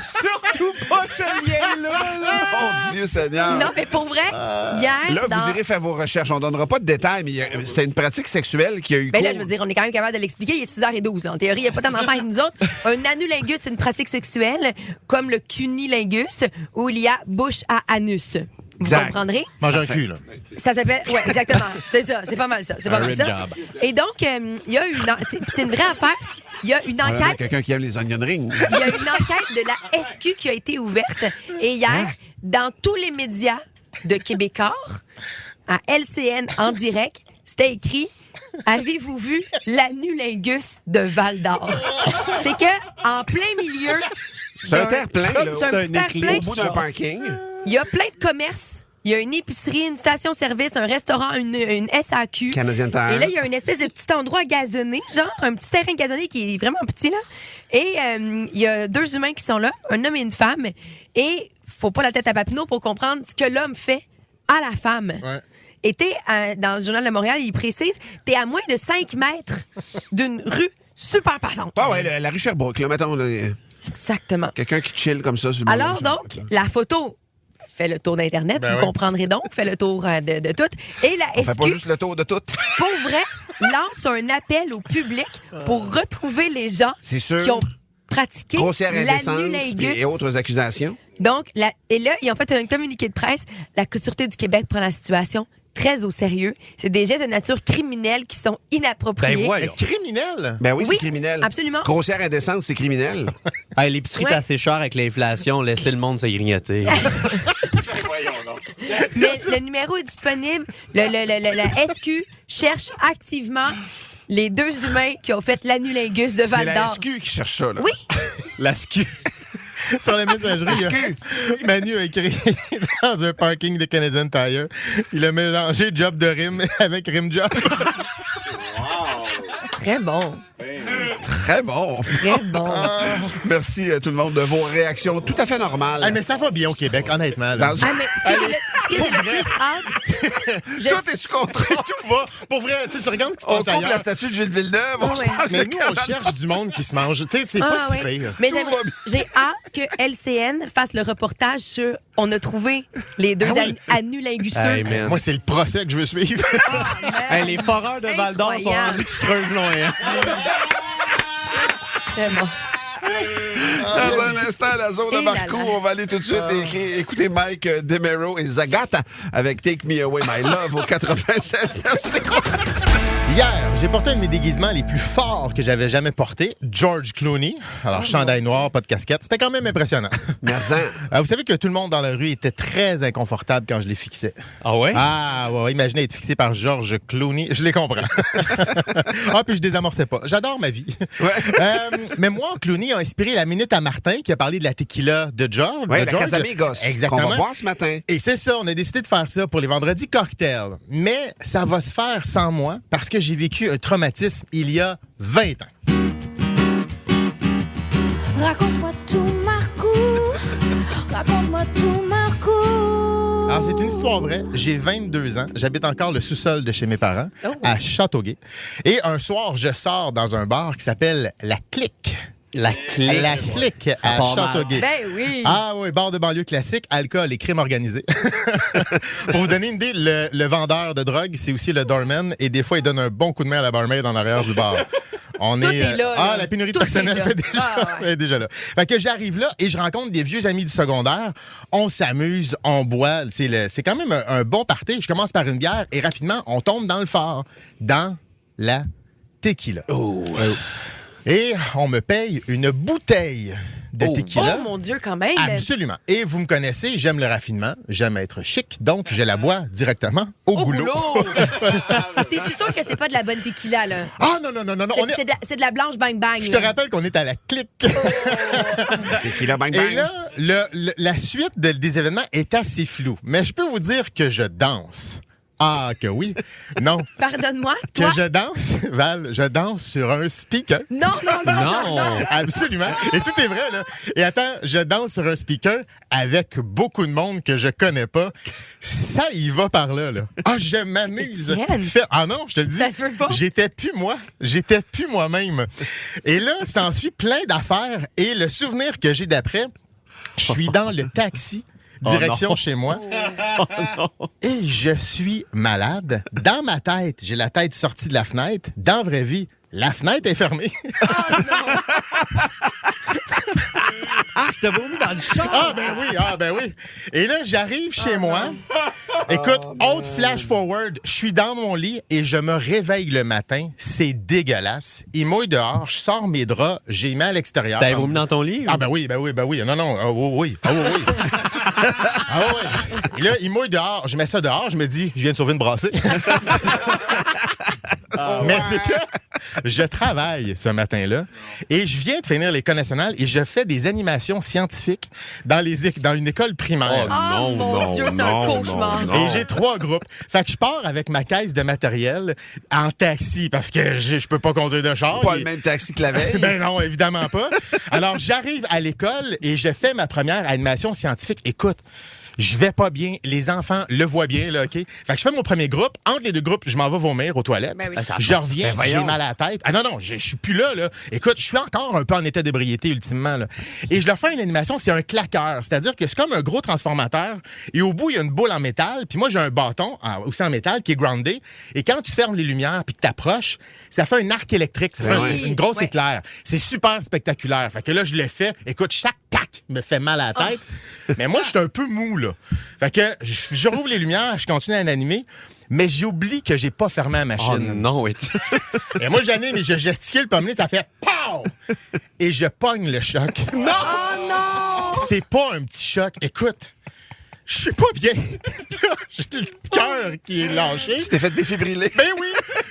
Surtout pas ce lien-là.
Mon Dieu Seigneur.
Non, mais pour vrai, hier...
Là, vous irez faire vos recherches. On donnera pas de détails, mais c'est une pratique sexuelle qui a eu
Ben
cours.
là, je veux dire, on est quand même capable de l'expliquer. Il est 6h12. Là. En théorie, il n'y a pas tant d'enfants avec nous autres. Un anulingus, c'est une pratique sexuelle, comme le cunilingus, où il y a bouche à anus. Vous comprendrez?
Manger un cul, là.
Ça s'appelle... Oui, exactement. C'est ça. C'est pas mal ça. C'est pas mal ça.
job.
Et donc, il y a c'est une vraie affaire. il y a une
On a
enquête.
quelqu'un qui aime les onion rings.
Il y a une enquête de la SQ qui a été ouverte. Et hier, dans tous les médias de Québécois, à LCN en direct, c'était écrit « Avez-vous vu l'anulingus de Val-d'Or? » C'est que en plein milieu...
C'est un terre-plein, là.
C'est un petit terre-plein.
Au bout d'un parking.
Il y a plein de commerces. Il y a une épicerie, une station-service, un restaurant, une SAQ.
Canadian Tire.
Et là, il y a une espèce de petit endroit gazonné, genre un petit terrain gazonné qui est vraiment petit, là. Et il y a 2 humains qui sont là, un homme et une femme. Et faut pas la tête à Papineau pour comprendre ce que l'homme fait à la femme.
Ouais.
Et dans le Journal de Montréal, il précise, t'es à moins de 5 mètres d'une rue super passante.
Ah ouais, la rue Sherbrooke, là, mettons. Là,
Exactement.
quelqu'un qui chill comme ça sur le bord de la
Alors
rue
donc,
Sherbrooke,
la photo fait le tour d'Internet,
Ben
vous
oui.
comprendrez donc, fait le tour de tout. Et la
on fait pas
SQ,
juste le tour de tout.
pour vrai, lance un appel au public pour retrouver les gens
C'est sûr.
qui ont pratiqué
Grossière indécence
l'anulingus.
et autres accusations.
Donc, et là, ils ont fait un communiqué de presse. La Sûreté du Québec prend la situation très au sérieux. C'est des gestes de nature criminelle qui sont inappropriés.
Ben voyons.
Criminel?
Ben oui,
Oui,
c'est criminel.
absolument.
Grossière indécence, c'est criminel.
Hey, l'épicerie
Ouais.
est assez chère avec l'inflation. Laissez le monde se grignoter.
Mais le numéro est disponible. La SQ cherche activement les 2 humains qui ont fait l'anulingus de
C'est la
Val-d'Or.
SQ qui cherche ça, là.
Oui.
La SQ.
Sur la messagerie, Manu a écrit dans un parking de Canadian Tire. Il a mélangé job de rime avec rime job.
Très bon.
Très bon.
Très bon.
Merci tout le monde de vos réactions tout à fait normales.
Ah, mais ça va bien au Québec, honnêtement. Là.
Dans-
Ah, mais ce que j'ai le plus hâte... je-
Tout est sous contrôle.
Tout va. Pour vrai, tu sais, tu regardes ce qui se
On
passe
coupe la
ailleurs.
statue de Gilles Villeneuve. On se
Ouais.
mange
Mais
le
nous, on
cabanon.
cherche du monde qui se mange. Tu sais, c'est
Ah,
pas si
ouais.
pire.
Mais
Tout va bien.
j'ai hâte que LCN fasse le reportage sur on a trouvé les 2 anulingusseux.
Hey, man.
Moi, c'est le procès que je veux suivre.
Hey, les foreurs de Val-d'Or sont
Incroyable.
rendus qui creusent loin. Hein?
Très bon.
Dans un instant, la zone de
Et là
Marco,
là.
on va aller tout de suite écouter Mike DeMero et Zagata avec Take Me Away My Love au 96.9. C'est quoi?
Hier, j'ai porté un de mes déguisements les plus forts que j'avais jamais porté, George Clooney. Alors, chandail noir, pas de casquette. C'était quand même impressionnant. Vous savez que tout le monde dans la rue était très inconfortable quand je les fixais.
Ah ouais?
Ah, ouais, imaginez être fixé par George Clooney. Je les comprends. Ah, puis je désamorçais pas. J'adore ma vie. Mais moi, Clooney a inspiré la Minute à Martin qui a parlé de la tequila de George.
Oui,
de
la
George.
Casamigos.
Exactement.
Qu'on va boire ce matin.
Et c'est ça, on a décidé de faire ça pour les vendredis cocktails. Mais ça va se faire sans moi parce que j'ai vécu un traumatisme il y a 20 ans.
Raconte-moi tout, Marco. Raconte-moi tout, Marco.
Alors, c'est une histoire vraie. J'ai 22 ans. J'habite encore le sous-sol de chez mes parents, à Châteauguay. Et un soir, je sors dans un bar qui s'appelle La Clique.
La Clique.
La Clique
Ça
à
part mal.
Châteauguay.
Ben oui.
Ah oui, bar de banlieue classique, alcool et crime organisé. Pour vous donner une idée, le vendeur de drogue, c'est aussi le doorman et des fois, il donne un bon coup de main à la barmaid en arrière du bar. On
Tout est là,
Ah,
là.
la pénurie de
Tout
personnel
est là.
fait déjà,
Ah, ouais.
est déjà là. Fait que j'arrive là et je rencontre des vieux amis du secondaire. On s'amuse, on boit. C'est quand même un bon party. Je commence par une bière et rapidement, on tombe dans le fort, dans la tequila. Et on me paye une bouteille de tequila.
Oh mon Dieu, quand même.
Absolument. Et vous me connaissez, j'aime le raffinement, j'aime être chic, donc je la bois directement au goulot.
Puis je suis sûre que c'est pas de la bonne tequila, là.
Ah non, non, non, non, non. on est-
C'est de la blanche bang bang.
Je te rappelle qu'on est à la clique.
Tequila bang
Et
bang.
là, la suite des événements est assez floue. Mais je peux vous dire que je danse. Ah, que oui. Non.
Pardonne-moi,
Que
toi.
je danse, Val, je danse sur un speaker.
Non, non, non, non, non.
Absolument. Et tout est vrai, là. Et attends, je danse sur un speaker avec beaucoup de monde que je connais pas. Ça y va par là, là. Ah, je m'amuse.
Étienne.
Ah non, je te le dis.
Ça se peut pas.
J'étais plus moi. J'étais plus moi-même. Et là, s'ensuit plein d'affaires. Et le souvenir que j'ai d'après, je suis dans le taxi. Direction
non.
chez moi. Et je suis malade. Dans ma tête, j'ai la tête sortie de la fenêtre. Dans la vraie vie, la fenêtre est fermée.
Ah, t'as vomi dans le char.
Ah ben oui. Et là, j'arrive chez moi. Écoute, autre flash forward, je suis dans mon lit et je me réveille le matin. C'est dégueulasse. Il mouille dehors, je sors mes draps, j'ai mis à l'extérieur.
T'avais vomi dans ton lit?
Ah ben oui. Non. Ah oui. Ah oui. Et là, il mouille dehors, je mets ça dehors, je me dis, je viens de sauver une brassée. Mais c'est que je travaille ce matin-là et je viens de finir l'École nationale et je fais des animations scientifiques dans une école primaire.
Oh mon Dieu, c'est un cauchemar.
Et j'ai 3 groupes. Fait que je pars avec ma caisse de matériel en taxi parce que je peux pas conduire de char.
Pas le même taxi que la veille.
Ben non, évidemment pas. Alors, j'arrive à l'école et je fais ma première animation scientifique. Écoute, je vais pas bien. Les enfants le voient bien, là, OK? Fait que je fais mon premier groupe. Entre les 2 groupes, je m'en vais vomir aux toilettes.
Ben oui.
Je reviens, j'ai mal à la tête. Ah non, je suis plus là. Écoute, je suis encore un peu en état d'ébriété, ultimement. Là. Et je leur fais une animation, c'est un claqueur. C'est-à-dire que c'est comme un gros transformateur. Et au bout, il y a une boule en métal. Puis moi, j'ai un bâton, aussi en métal, qui est groundé. Et quand tu fermes les lumières puis que tu approches, ça fait un arc électrique. Ça fait une grosse éclair. C'est super spectaculaire. Fait que là, je le fais. Écoute, chaque tac me fait mal à la tête. Mais moi, je suis un peu mou, là. Fait que je rouvre les lumières, je continue à l'animer, mais j'oublie que j'ai pas fermé la machine.
Oh non, oui.
Et moi, j'anime et je gesticule, puis ça fait POW! Et je pogne le choc.
Non! Oh non!
C'est pas un petit choc. Écoute, je suis pas bien. J'ai le cœur qui est lâché.
Tu t'es fait défibriller.
Ben oui!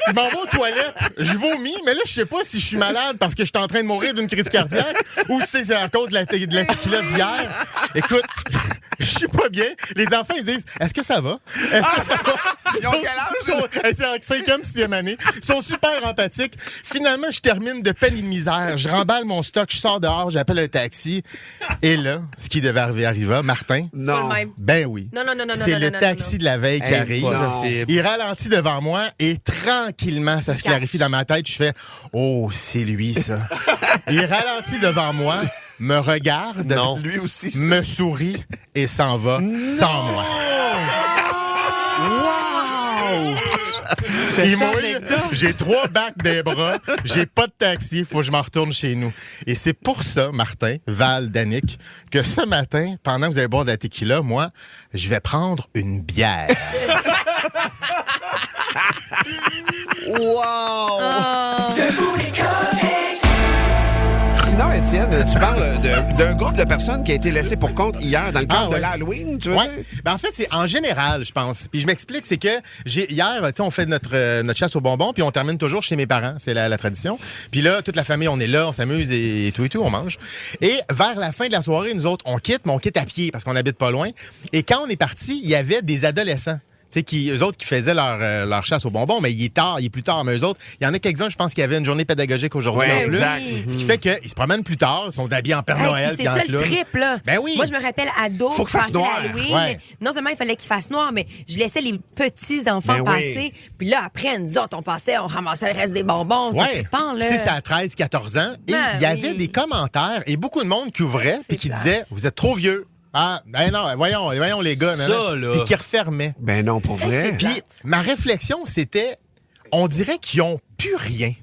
Je m'en vais aux toilettes, je vomis, mais là, je sais pas si je suis malade parce que je suis en train de mourir d'une crise cardiaque ou si c'est à cause de la tequila d'hier. Écoute, je suis pas bien. Les enfants, ils disent, est-ce que ça va? Est-ce que ça va?
Ils ont quel âge?
C'est en 5e, 6e année. Ils sont super empathiques. Finalement, je termine de peine et de misère. Je remballe mon stock, je sors dehors, j'appelle un taxi. Et là, ce qui devait arriver, Martin.
Non.
Ben oui.
Non.
C'est le taxi de la veille qui arrive. Il ralentit devant moi et tranquillement, ça se clarifie dans ma tête. Je fais, oh, c'est lui, ça. Il ralentit devant moi, me regarde,
lui aussi,
me sourit et s'en va sans moi.
Wow!
Il mouille, j'ai 3 bacs des bras, j'ai pas de taxi, faut que je m'en retourne chez nous. Et c'est pour ça, Martin, Val, Danick, que ce matin, pendant que vous allez boire de la tequila, moi, je vais prendre une bière.
Wow! Sinon, Étienne, tu parles d'un groupe de personnes qui a été laissé pour compte hier dans le cadre de l'Halloween, tu vois?
Oui. Ben, en fait, c'est en général, je pense. Puis je m'explique, c'est que hier, on fait notre chasse aux bonbons, puis on termine toujours chez mes parents. C'est la tradition. Puis là, toute la famille, on est là, on s'amuse et tout, on mange. Et vers la fin de la soirée, nous autres, on quitte, mais on quitte à pied parce qu'on habite pas loin. Et quand on est parti, il y avait des adolescents. Tu sais, eux autres qui faisaient leur chasse aux bonbons, mais il est plus tard. Mais eux autres, il y en a quelques-uns, je pense qu'il y avait une journée pédagogique aujourd'hui en plus.
Exact.
Ce qui fait qu'ils se promènent plus tard, ils sont habillés en Père Noël.
C'est ça le trip, là.
Ben oui.
Moi, je me rappelle ado,
faut qu'il fasse noir.
Halloween.
Ouais.
Non seulement il fallait qu'il fasse noir, mais je laissais les petits-enfants passer. Puis là, après, nous autres, on ramassait le reste des bonbons. C'est trippant, là.
Tu sais, c'est à 13, 14 ans. Et il y avait des commentaires et beaucoup de monde qui ouvrait et qui disait, vous êtes trop vieux. Ah, ben non, voyons les gars.
Ça, là.
Puis qui refermaient.
Ben non, pour vrai.
Puis ma réflexion, c'était, on dirait qu'ils ont plus rien.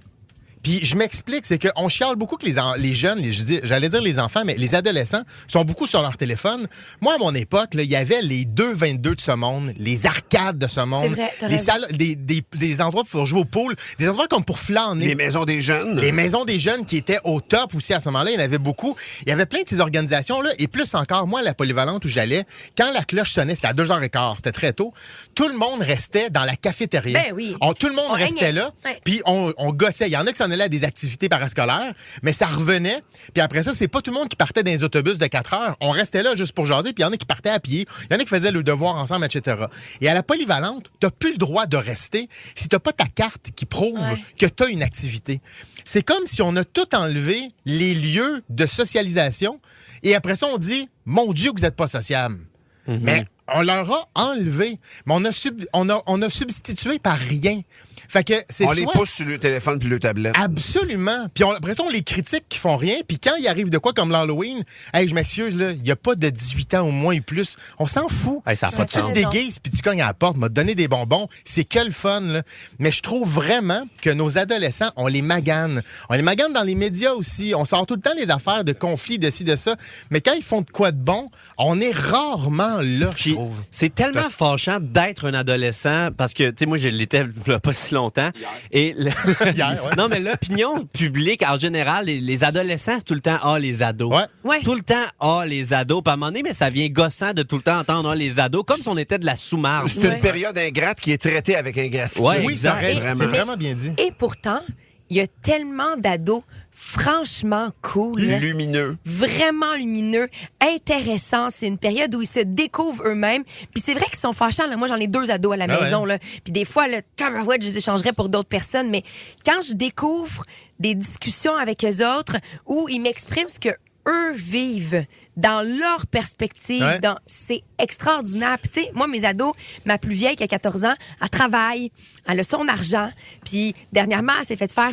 Puis je m'explique, c'est qu'on chiale beaucoup que les jeunes, j'allais dire les enfants, mais les adolescents sont beaucoup sur leur téléphone. Moi, à mon époque, il y avait les 2-22 de ce monde, les arcades de ce monde,
vrai,
les salles, des endroits pour jouer au pool, des endroits comme pour flâner.
Les maisons des jeunes.
Les maisons des jeunes qui étaient au top aussi à ce moment-là, il y en avait beaucoup. Il y avait plein de ces organisations-là, et plus encore, moi, à la polyvalente où j'allais, quand la cloche sonnait, c'était à 2h15, c'était très tôt, tout le monde restait dans la cafétéria.
Ben oui.
Tout le monde restait là, puis on gossait. Il y en a qui s'en allaient à des activités parascolaires, mais ça revenait. Puis après ça, c'est pas tout le monde qui partait dans les autobus de 4 heures. On restait là juste pour jaser, puis il y en a qui partaient à pied, il y en a qui faisaient le devoir ensemble, etc. Et à la polyvalente, t'as plus le droit de rester si t'as pas ta carte qui prouve que t'as une activité. C'est comme si on a tout enlevé les lieux de socialisation, et après ça, on dit « Mon Dieu, que vous êtes pas sociable. Mais on leur a enlevé. Mais on a substitué par rien. Fait que c'est
On les pousse sur le téléphone puis le tablette.
Absolument. Puis après ça, on les critique qui font rien. Puis quand il arrive de quoi comme l'Halloween, hey, je m'excuse, là, il n'y a pas de 18 ans au moins et plus. On s'en fout.
Hey, ça a
Si
pas de
tu te
sens.
déguises puis tu cognes à la porte, m'a donné des bonbons, c'est que le fun, là. Mais je trouve vraiment que nos adolescents, on les magane. On les magane dans les médias aussi. On sort tout le temps les affaires de conflits, de ci, de ça. Mais quand ils font de quoi de bon, on est rarement là, je
Puis,
trouve.
c'est tellement fâchant d'être un adolescent parce que, tu sais, moi, je l'étais il y a pas si longtemps. Et
Hier, ouais.
Non, mais l'opinion publique, en général, les adolescents, c'est tout le temps « Ah, les ados
Ouais. ».
Ouais.
Tout le temps « Ah, les ados ». Puis à un moment donné, mais ça vient gossant de tout le temps entendre « Ah, les ados », comme si on était de la sous-marde.
C'est une période ingrate qui est traitée avec ingratitude.
Ouais,
Oui,
exact.
t'as raison.
Vraiment.
C'est vraiment bien dit.
Et pourtant, il y a tellement d'ados franchement cool.
Lumineux.
Vraiment lumineux, intéressant. C'est une période où ils se découvrent eux-mêmes. Puis c'est vrai qu'ils sont fâchants. Là. Moi, j'en ai 2 ados à la
Ah
maison.
ouais.
Là. Puis des fois, le tabarouette, je les échangerais pour d'autres personnes. Mais quand je découvre des discussions avec eux autres où ils m'expriment ce que eux vivent dans leur perspective,
Ouais.
c'est extraordinaire. Puis tu sais, moi, mes ados, ma plus vieille qui a 14 ans, elle travaille, elle a son argent. Puis dernièrement, elle s'est fait faire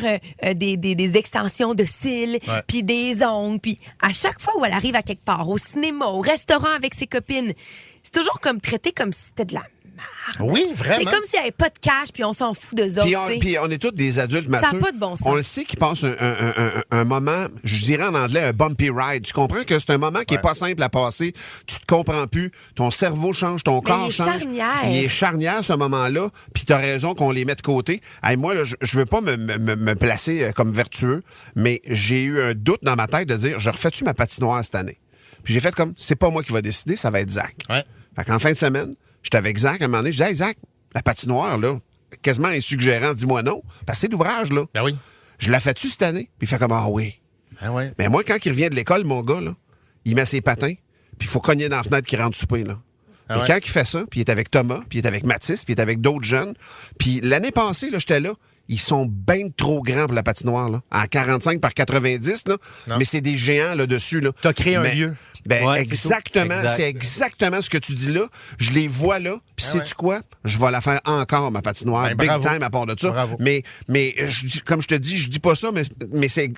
des extensions de cils,
Ouais.
puis des ongles. Puis à chaque fois où elle arrive à quelque part, au cinéma, au restaurant avec ses copines, c'est toujours comme traité comme si c'était de la merde.
Oui, vraiment.
C'est comme s'il n'y avait pas de cash, puis on s'en fout d'eux autres. tu sais.
Puis on est tous des adultes
Ça a
matures.
pas de bon sens.
On le sait qu'ils passent un moment, je dirais en anglais, un bumpy ride. Tu comprends que c'est un moment qui est pas simple à passer. Tu te comprends plus. Ton cerveau change, ton corps
il est
change.
charnière.
Il est charnière, ce moment-là. Puis t'as raison qu'on les met de côté. Hey, moi, là, je veux pas me placer comme vertueux, mais j'ai eu un doute dans ma tête de dire, je refais-tu ma patinoire cette année? Puis j'ai fait comme, c'est pas moi qui va décider, ça va être Zach.
Ouais.
Fait qu'en fin de semaine, j'étais avec Zach à un moment donné, je dis, hey Zach, la patinoire, là, quasiment insuggérant, dis-moi non, parce que c'est d'ouvrage, là.
Ben oui.
Je la fais-tu cette année? Puis il fait comme, ah oui.
Ben ouais.
Mais moi, quand il revient de l'école, mon gars, là, il met ses patins, puis il faut cogner dans la fenêtre qui rentre souper, là.
Ah
Et
ouais?
quand il fait ça, puis il est avec Thomas, puis il est avec Mathis, puis il est avec d'autres jeunes, puis l'année passée, là, j'étais là, ils sont bien trop grands pour la patinoire, là. En 45 par 90, là.
Non.
Mais c'est des géants, là, dessus, là.
T'as créé un
Mais-
lieu.
Ben,
Ouais,
exactement.
c'est tout. Exact.
C'est exactement ce que tu dis là. Je les vois là. Puis sais-tu quoi? Je vais la faire encore, ma patinoire.
Ben,
Big
bravo.
time à part de ça.
Bravo.
Mais comme je te dis, je dis pas ça, mais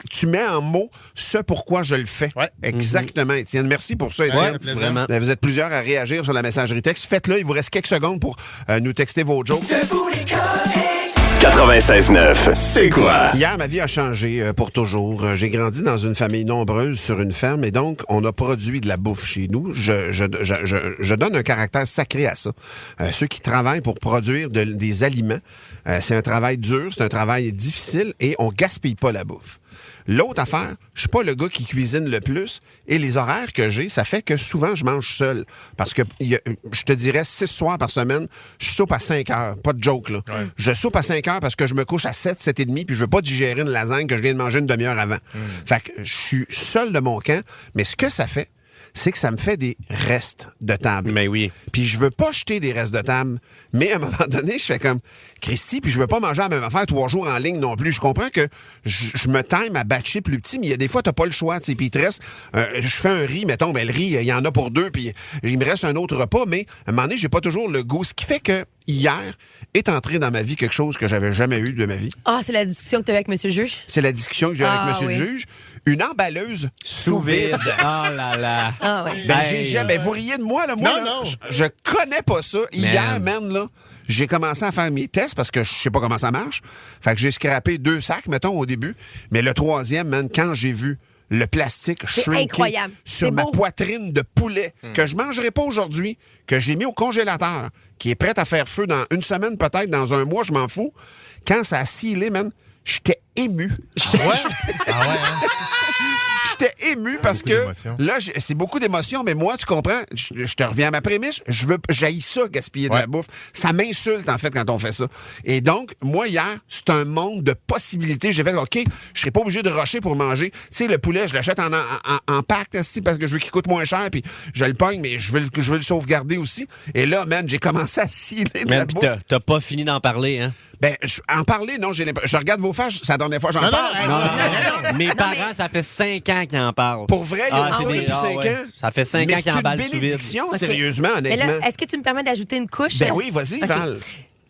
tu mets en mots ce pourquoi je le fais.
Ouais.
Exactement, Étienne. Merci pour ça, Étienne.
Ouais, plaisir.
Vraiment.
Vous êtes plusieurs à réagir sur la messagerie texte. Faites-le. Il vous reste quelques secondes pour nous texter vos jokes.
96.9, c'est quoi?
Hier, ma vie a changé pour toujours. J'ai grandi dans une famille nombreuse sur une ferme et donc, on a produit de la bouffe chez nous. Je donne un caractère sacré à ça. Ceux qui travaillent pour produire des aliments, c'est un travail dur, c'est un travail difficile et on gaspille pas la bouffe. L'autre affaire, je suis pas le gars qui cuisine le plus et les horaires que j'ai, ça fait que souvent je mange seul. Parce que je te dirais 6 soirs par semaine, je soupe à 5 heures. Pas de joke, là.
Ouais.
Je soupe à 5 heures parce que je me couche à 7, 7 et demi, puis je veux pas digérer une lasagne que je viens de manger une demi-heure avant. Fait que je suis seul de mon camp, mais ce que ça fait, c'est que ça me fait des restes de table.
Mais oui.
Puis je veux pas jeter des restes de table, mais à un moment donné, je fais comme Christy, puis je veux pas manger la même affaire 3 jours en ligne non plus. Je comprends que je me time à batcher plus petit, mais il y a des fois, t'as pas le choix, tu sais. Puis il te reste, je fais un riz, mettons, ben le riz, il y en a pour 2, puis il me reste un autre repas, mais à un moment donné, j'ai pas toujours le goût. Ce qui fait que hier est entré dans ma vie quelque chose que j'avais jamais eu de ma vie.
Ah, c'est la discussion que tu as eu avec M. le juge?
C'est la discussion que j'ai
Ah,
avec Monsieur
oui.
le juge. Une emballeuse sous vide.
Oh là là.
Ah oui.
Ben,
Hey.
ben, vous riez de moi, là. Moi,
Non,
là,
non.
je connais pas ça. Hier, man, là, j'ai commencé à faire mes tests parce que je sais pas comment ça marche. Fait que j'ai scrappé 2 sacs, mettons, au début. Mais le 3e, man, quand j'ai vu le plastique shrinké
incroyable.
sur
C'est
ma
beau.
poitrine de poulet que je mangerai pas aujourd'hui, que j'ai mis au congélateur, qui est prêt à faire feu dans une semaine, peut-être, dans un mois, je m'en fous. Quand ça a scellé, man, j'étais ému.
Ouais? Ah ouais, hein?
J'étais ému parce
beaucoup
que
d'émotions.
là, c'est beaucoup d'émotions, mais moi, tu comprends, je te reviens à ma prémisse, j'haïs ça, gaspiller de
Ouais.
la bouffe. Ça m'insulte, en fait, quand on fait ça. Et donc, moi, hier, c'est un monde de possibilités. J'ai fait, OK, je serais pas obligé de rusher pour manger. Tu sais, le poulet, je l'achète en pack, aussi, parce que je veux qu'il coûte moins cher, puis je le pogne, mais je veux le sauvegarder aussi. Et là, man, j'ai commencé à sciller de la
Man,
bouffe.
puis t'as pas fini d'en parler, hein?
Ben, en parler, non, je regarde vos faces, c'est la dernière fois que j'en
Non, non,
parle.
hey,
Non, Mes parents, ça fait 5 ans qu'ils en parlent.
Pour vrai, il y a ça
c'est
depuis 5
ouais.
ans.
Ça fait 5
Mais
ans qu'ils
c'est
emballent
une
sous vide.
bénédiction,
OK.
sérieusement,
Mais
honnêtement.
là, est-ce que tu me permets d'ajouter une couche?
Ben oui, vas-y,
OK.
Val.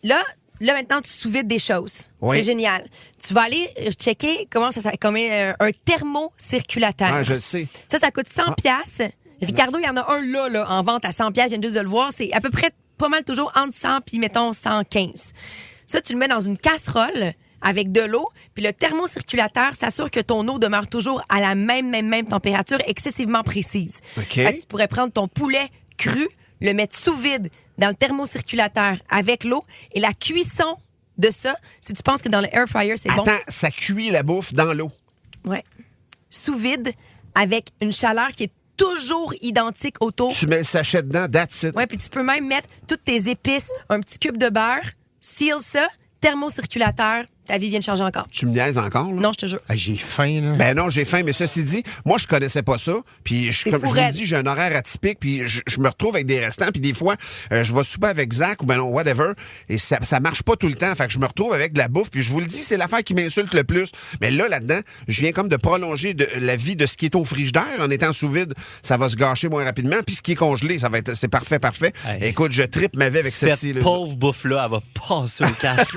Là, là, maintenant, tu sous-vides des choses.
Oui.
C'est génial. Tu vas aller checker comment un thermocirculateur.
Ah, je le sais.
Ça coûte 100 piastres. Ricardo, il y en a un là, en vente à 100 piastres. Je viens juste de le voir. C'est à peu près pas mal toujours entre 100 puis, mettons, 115. Ça, tu le mets dans une casserole avec de l'eau, puis le thermocirculateur s'assure que ton eau demeure toujours à la même température excessivement précise.
OK.
Fait que tu pourrais prendre ton poulet cru, le mettre sous vide dans le thermocirculateur avec l'eau, et la cuisson de ça, si tu penses que dans le air fryer, c'est bon.
Attends, ça cuit la bouffe dans l'eau.
Ouais. Sous vide, avec une chaleur qui est toujours identique autour.
Tu mets le sachet dedans, that's it.
Ouais, puis tu peux même mettre toutes tes épices, un petit cube de beurre, seal ça, thermocirculateur, ta vie vient de changer encore.
Tu me niaises encore, là?
Non, je te jure.
Ah, j'ai faim, là.
Ben non, j'ai faim, mais ceci dit, moi, je connaissais pas ça. Puis, comme je vous
raide.
dis, j'ai un horaire atypique, puis je me retrouve avec des restants, puis des fois, je vais souper avec Zach ou ben non, whatever, et ça marche pas tout le temps. Fait que je me retrouve avec de la bouffe, puis je vous le dis, c'est l'affaire qui m'insulte le plus. Mais là-dedans, je viens comme de prolonger la vie de ce qui est au frigidaire. En étant sous vide, ça va se gâcher moins rapidement, puis ce qui est congelé, c'est parfait.
Hey.
Écoute, je tripe ma vie avec celle-ci.
Cette pauvre bouffe-là, elle va passer au cash.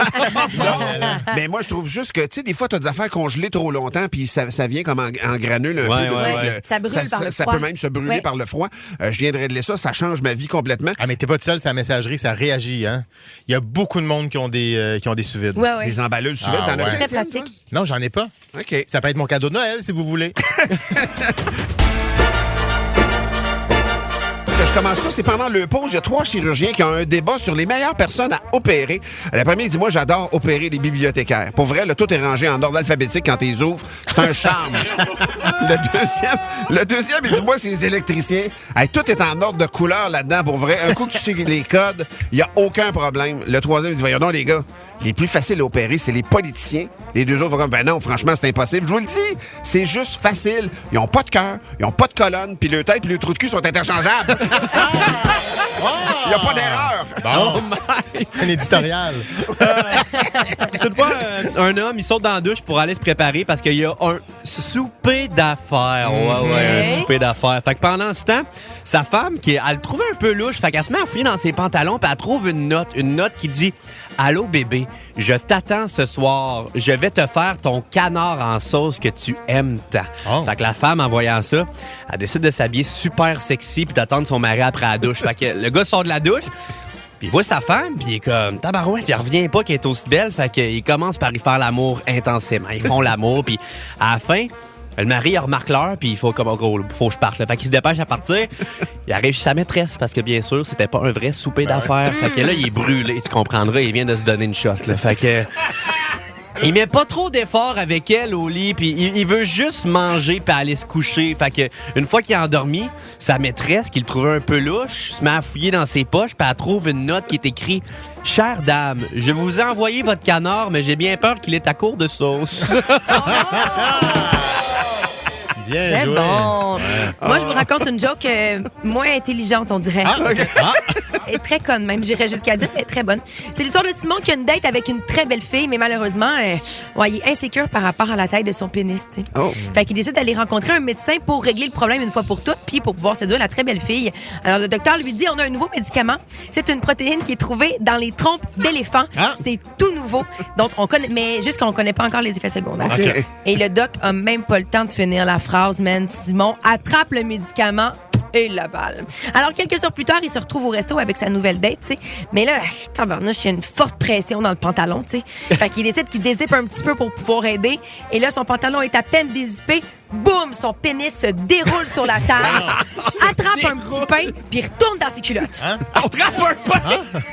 Mais moi, je trouve juste que, tu sais, des fois, tu as des affaires congelées trop longtemps, puis ça vient comme en granule un peu.
Ouais.
Ça brûle par le
ça
froid.
peut même se brûler
Ouais.
par le froid. Je viens de régler ça, ça change ma vie complètement.
Ah, mais t'es pas tout seul, sa messagerie, ça réagit, hein? Il y a beaucoup de monde qui ont des sous-vides.
Ouais.
Des emballeuses sous vide,
Ah,
t'en as
ouais.
C'est très
Étienne,
pratique.
Non, j'en ai pas.
toi? OK.
Ça peut être mon cadeau de Noël, si vous voulez.
Je commence ça, c'est pendant le pause. Il y a 3 chirurgiens qui ont un débat sur les meilleures personnes à opérer. Le premier dit, moi, j'adore opérer les bibliothécaires. Pour vrai, là, tout est rangé en ordre alphabétique quand ils ouvrent. C'est un charme. Le deuxième, il dit, moi, c'est les électriciens. Hey, tout est en ordre de couleur là-dedans, pour vrai. Un coup que tu sais les codes, il n'y a aucun problème. Le troisième, il dit, voyons donc, les gars, les plus faciles à opérer, c'est les politiciens. Les deux autres vont comme, ben non, franchement, c'est impossible. Je vous le dis, c'est juste facile. Ils n'ont pas de cœur, ils n'ont pas de colonne, puis le tête et le trou de cul sont interchangeables. Il n'y a pas d'erreur.
Bon. Un éditorial.
C'est une fois, un homme, il saute dans la douche pour aller se préparer parce qu'il y a un souper d'affaires. Ouais, un souper d'affaires. Fait que pendant ce temps, sa femme, elle le trouvait un peu louche, fait qu'elle se met à fouiller dans ses pantalons, puis elle trouve une note qui dit « Allô bébé, je t'attends ce soir. Je vais te faire ton canard en sauce que tu aimes tant.
Oh.
Fait que la femme, en voyant ça, elle décide de s'habiller super sexy puis d'attendre son mari après la douche. Fait que le gars sort de la douche, puis il voit sa femme, puis il est comme tabarouette, il revient pas qu'elle est aussi belle, fait qu'il commence par y faire l'amour intensément. Ils font l'amour, puis à la fin, le mari, il remarque l'heure, puis il faut comme gros, faut que je parte. Là. Fait qu'il se dépêche à partir. Il arrive chez sa maîtresse, parce que bien sûr, c'était pas un vrai souper d'affaires. Fait que là, il est brûlé, tu comprendras, il vient de se donner une shot. Là. Fait que il met pas trop d'efforts avec elle au lit, puis il veut juste manger puis aller se coucher. Fait que une fois qu'il est endormi, sa maîtresse, qui le trouvait un peu louche, se met à fouiller dans ses poches, puis elle trouve une note qui est écrite « Chère dame, je vous ai envoyé votre canard, mais j'ai bien peur qu'il est à court de sauce. »
Bien
Très
joué.
bon. Moi, je vous raconte une joke moins intelligente, on dirait.
Ah, OK. Ah.
Elle est très conne, même, j'irais jusqu'à dire, elle est très bonne. C'est l'histoire de Simon qui a une date avec une très belle fille, mais malheureusement, il est insécure par rapport à la taille de son pénis, tu sais.
Oh.
Fait qu'il décide d'aller rencontrer un médecin pour régler le problème une fois pour toutes, puis pour pouvoir séduire la très belle fille. Alors, le docteur lui dit, on a un nouveau médicament. C'est une protéine qui est trouvée dans les trompes d'éléphants.
Ah.
C'est tout nouveau. Donc, on connaît, mais juste qu'on connaît pas encore les effets secondaires.
OK.
Et le doc a même pas le temps de finir la phrase, man. Simon attrape le médicament et la balle. Alors, quelques heures plus tard, il se retrouve au resto avec sa nouvelle date, tu sais. Mais là, tabarnouche, il y a une forte pression dans le pantalon, tu sais. Fait qu'il décide qu'il dézippe un petit peu pour pouvoir aider. Et là, son pantalon est à peine dézippé. Boum! Son pénis se déroule sur la table, attrape un petit pain, puis retourne dans ses culottes.
Hein?
Attrape un pain!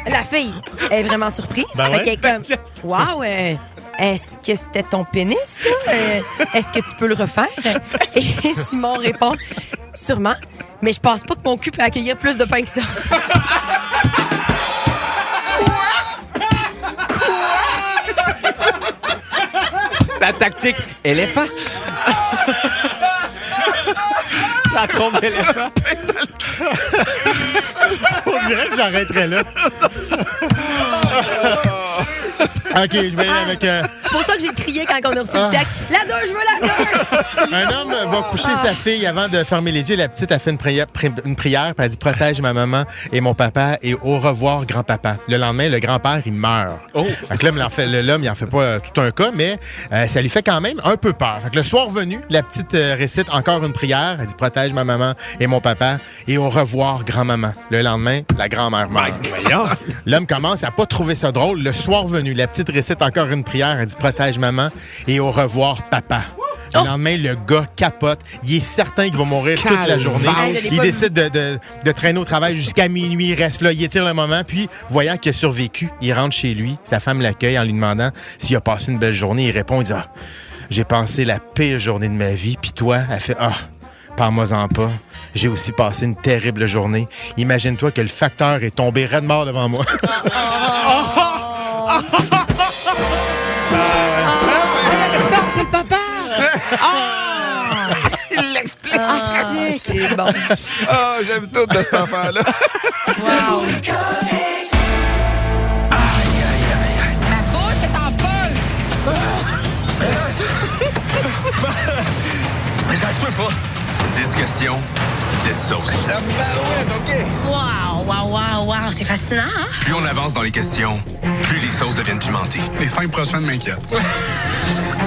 La fille est vraiment surprise.
Ben
Fait
ouais.
qu'elle est comme, wow, est-ce que c'était ton pénis, ça? Est-ce que tu peux le refaire? Et Simon répond, sûrement, mais je pense pas que mon cul peut accueillir plus de pain que ça.
La tactique éléphant. La trompe d'éléphant.
On dirait que j'arrêterais là. OK, je vais aller avec...
C'est pour ça que j'ai crié quand on a reçu le texte. La 2, je veux la 2!
Un homme va coucher sa fille avant de fermer les yeux. La petite a fait une prière, puis elle dit « Protège ma maman et mon papa et au revoir, grand-papa ». Le lendemain, le grand-père, il meurt. Fait que l'homme, il en fait pas tout un cas, mais ça lui fait quand même un peu peur. Fait que le soir venu, la petite récite encore une prière. Elle dit « Protège ma maman et mon papa et au revoir, grand-maman ». Le lendemain, la grand-mère meurt. L'homme commence à pas trouver ça drôle. Le soir venu, la petite récite encore une prière. Elle dit « Protège maman et au revoir, papa ». Le lendemain, le gars capote. Il est certain qu'il va mourir toute la journée. Il décide de traîner au travail jusqu'à minuit. Il reste là, il étire le moment. Puis, voyant qu'il a survécu, il rentre chez lui. Sa femme l'accueille en lui demandant s'il a passé une belle journée. Il répond, il dit « Ah, j'ai passé la pire journée de ma vie. » Puis toi, elle fait « Ah, parle-moi-en pas. J'ai aussi passé une terrible journée. Imagine-toi que le facteur est tombé raide mort devant moi. »
Il l'explique.
C'est bon.
J'aime tout de cet enfant-là.
Wow.
Ma bouche est en feu!
Mais ça se peut pas. 10 questions, 10 sauces.
Wow, c'est fascinant, hein?
Plus on avance dans les questions, plus les sauces deviennent pimentées. Les 5 prochaines m'inquiètent.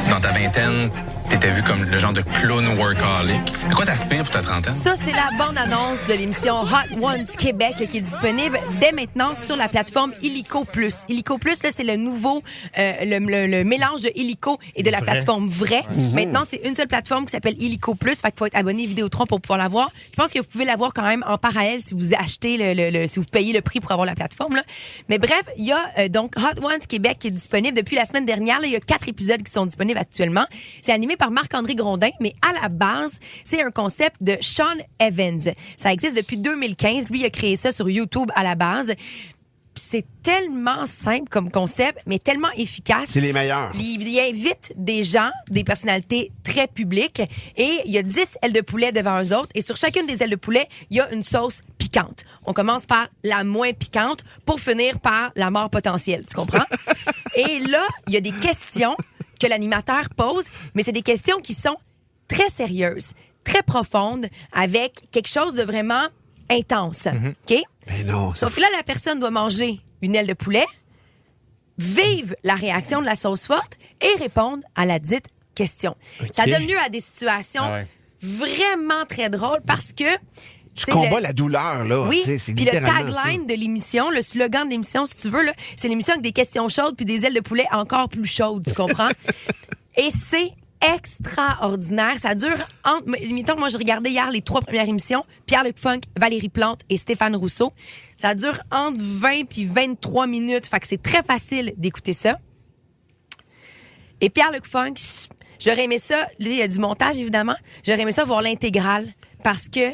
Dans ta vingtaine, t'étais vu comme le genre de clown workaholic. À quoi t'aspires pour ta trentaine?
Ça, c'est la bande-annonce de l'émission Hot Ones Québec qui est disponible dès maintenant sur la plateforme Illico Plus. Illico Plus, là, c'est le nouveau, le mélange de Illico et de la plateforme Vrai. Maintenant, c'est une seule plateforme qui s'appelle Illico Plus. Fait qu'il faut être abonné Vidéotron pour pouvoir la voir. Je pense que vous pouvez la voir quand même en parallèle si vous achetez si vous payez le prix pour avoir la plateforme, là. Mais bref, il y a donc Hot Ones Québec qui est disponible depuis la semaine dernière. Là, il y a 4 épisodes qui sont disponibles actuellement. C'est animé par Marc-André Grondin, mais à la base, c'est un concept de Sean Evans. Ça existe depuis 2015. Lui, il a créé ça sur YouTube à la base. C'est tellement simple comme concept, mais tellement efficace.
C'est les meilleurs.
Il invite des gens, des personnalités très publiques, et il y a 10 ailes de poulet devant eux autres, et sur chacune des ailes de poulet, il y a une sauce piquante. On commence par la moins piquante pour finir par la mort potentielle. Tu comprends? Et là, il y a des questions que l'animateur pose, mais c'est des questions qui sont très sérieuses, très profondes, avec quelque chose de vraiment intense. OK?
Ben non.
Sauf que là, la personne doit manger une aile de poulet, vivre la réaction de la sauce forte et répondre à la dite question. Okay. Ça donne lieu à des situations vraiment très drôles parce que
tu combats la douleur, là.
Oui,
c'est
puis le
littéralement
tagline de l'émission, le slogan de l'émission, si tu veux, là, c'est l'émission avec des questions chaudes puis des ailes de poulet encore plus chaudes, tu comprends? Et c'est extraordinaire. Ça dure mettons, moi, je regardais hier les 3 premières émissions, Pierre-Luc Funk, Valérie Plante et Stéphane Rousseau. Ça dure entre 20 puis 23 minutes, fait que c'est très facile d'écouter ça. Et Pierre-Luc Funk, j'aurais aimé ça, il y a du montage, évidemment, j'aurais aimé ça voir l'intégrale parce que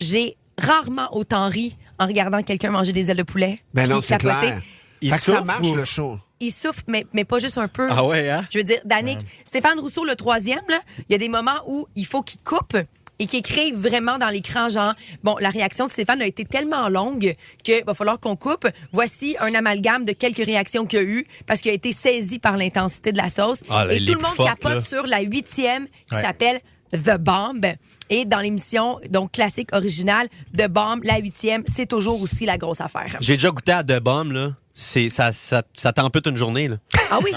j'ai rarement autant ri en regardant quelqu'un manger des ailes de poulet.
Ben non, c'est
capoter.
clair. Fait que ça marche, le show.
Il souffle, mais pas juste un peu.
Ah ouais, hein?
Je veux dire, Danick, Stéphane Rousseau, le 3e, là, il y a des moments où il faut qu'il coupe et qu'il écrive vraiment dans l'écran, genre, bon, la réaction de Stéphane a été tellement longue qu'il va falloir qu'on coupe. Voici un amalgame de quelques réactions qu'il y a eu parce qu'il a été saisi par l'intensité de la sauce. Et tout le monde capote sur la 8e qui s'appelle The Bomb. Et dans l'émission, donc classique, originale, The Bomb, la 8e, c'est toujours aussi la grosse affaire.
J'ai déjà goûté à The Bomb, là. Ça t'ampute une journée, là.
Ah oui?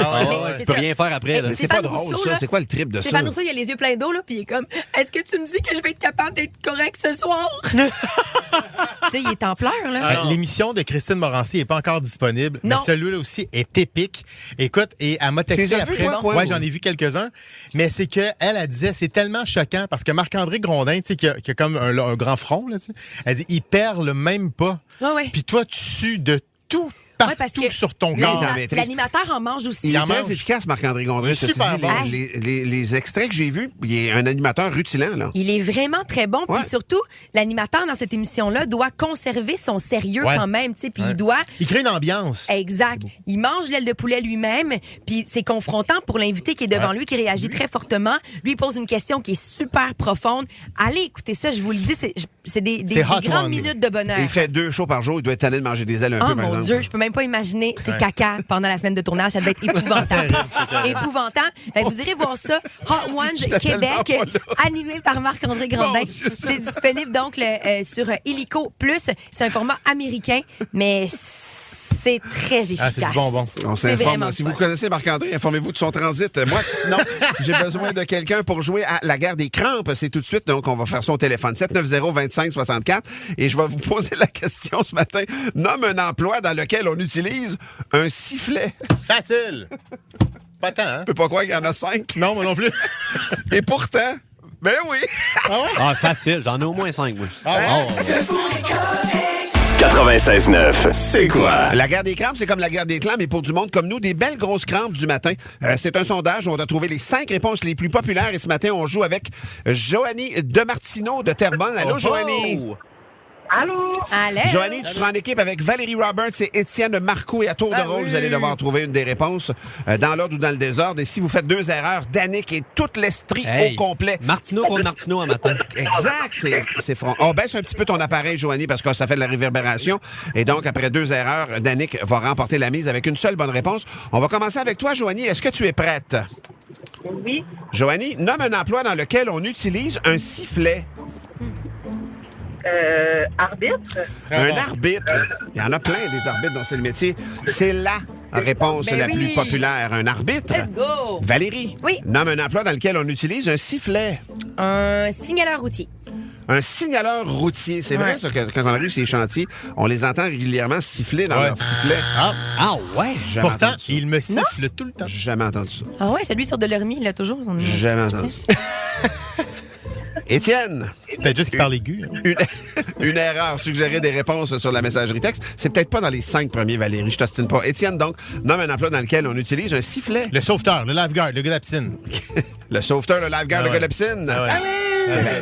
Tu peux rien faire après, là.
Mais c'est pas drôle, ça. C'est quoi le trip de ça?
Stéphane Rousseau, il a les yeux pleins d'eau, là, puis il est comme, est-ce que tu me dis que je vais être capable d'être correct ce soir? Tu sais, il est en pleurs, là.
L'émission de Christine Morancy n'est pas encore disponible, mais celui-là aussi est épique. Écoute, et elle m'a texté après. Ouais, j'en ai vu quelques-uns. Mais c'est qu'elle disait, c'est tellement choquant parce que Marc-André Grondin, tu sais, qui a comme un grand front, là, tu sais, elle dit, il perle même pas. Puis toi, tu sues de tout.
Parce que
sur ton corps.
L'animateur en mange aussi.
Il est très efficace, Marc-André Gondrin.
Super bon.
Les extraits que j'ai vus, il est un animateur rutilant, là.
Il est vraiment très bon. Puis surtout, l'animateur dans cette émission-là doit conserver son sérieux quand même. Puis
il crée une ambiance.
Exact. Il mange l'aile de poulet lui-même. Puis c'est confrontant pour l'invité qui est devant lui, qui réagit très fortement. Lui, il pose une question qui est super profonde. Allez écoutez ça, je vous le dis, c'est des grandes minutes de bonheur.
Il fait 2 shows par jour. Il doit être tanné de manger des ailes un peu, par exemple.
Mon Dieu, je peux même même pas imaginer ces caca pendant la semaine de tournage. Ça devait être épouvantable. Épouvantable. Fait que vous irez voir ça. Hot Ones Québec, animé par Marc-André Grandin. C'est disponible donc sur Illico Plus. C'est un format américain, mais c'est très efficace.
C'est du bonbon.
On s'informe. Si vous connaissez Marc-André, informez-vous de son transit. Moi, sinon, j'ai besoin de quelqu'un pour jouer à la guerre des crampes. C'est tout de suite, donc on va faire son téléphone. 790-2564. Et je vais vous poser la question ce matin. Nomme un emploi dans lequel on utilise un sifflet.
Facile. Pas tant, hein?
Je peux pas croire qu'il y en a 5.
Non, moi non plus.
Et pourtant, ben oui.
Ah, facile. J'en ai au moins 5, moi.
96.9, c'est quoi?
La guerre des crampes, c'est comme la guerre des clams, mais pour du monde comme nous, des belles grosses crampes du matin. C'est un sondage où on a trouvé les 5 réponses les plus populaires. Et ce matin, on joue avec Joanie Demartino de Terrebonne. Allô, Joanie?
Allô?
Allez.
Joanie, tu seras en équipe avec Valérie Roberts et Étienne Marcoux. Et à tour de rôle, vous allez devoir trouver une des réponses dans l'ordre ou dans le désordre. Et si vous faites 2 erreurs, Danick et toute l'estrie au complet.
Martineau contre Martineau un matin.
Exact, c'est front. On baisse un petit peu ton appareil, Joanie, parce que ça fait de la réverbération. Et donc, après 2 erreurs, Danick va remporter la mise avec une seule bonne réponse. On va commencer avec toi, Joanie. Est-ce que tu es prête?
Oui.
Joanie, nomme un emploi dans lequel on utilise un sifflet.
Arbitre.
Un arbitre. Il y en a plein des arbitres dont c'est le métier. C'est la réponse
Ben
la
oui.
plus populaire. Un arbitre.
Let's go.
Valérie.
Oui.
Nomme un emploi dans lequel on utilise un sifflet.
Un signaleur routier.
Un signaleur routier. C'est vrai,
Ouais.
ça, que quand on arrive sur les chantiers, on les entend régulièrement siffler dans leur sifflet.
Ah ouais?
Jamais
Pourtant,
entendu ça.
il me siffle tout le temps.
Jamais entendu ça.
Ah ouais, celui sur Delormy, il l'a toujours.
Jamais entendu ça. Étienne.
C'est peut-être juste qu'il parle aigu.
Une erreur. Suggérer des réponses sur la messagerie texte. C'est peut-être pas dans les 5 premiers, Valérie. Je t'ostine pas. Étienne, donc, nomme un emploi dans lequel on utilise un sifflet.
Le sauveteur, le lifeguard, le gars de la piscine.
Le sauveteur, le lifeguard,
Ah
le
ouais.
gars de la piscine.
Ah ouais.
C'est la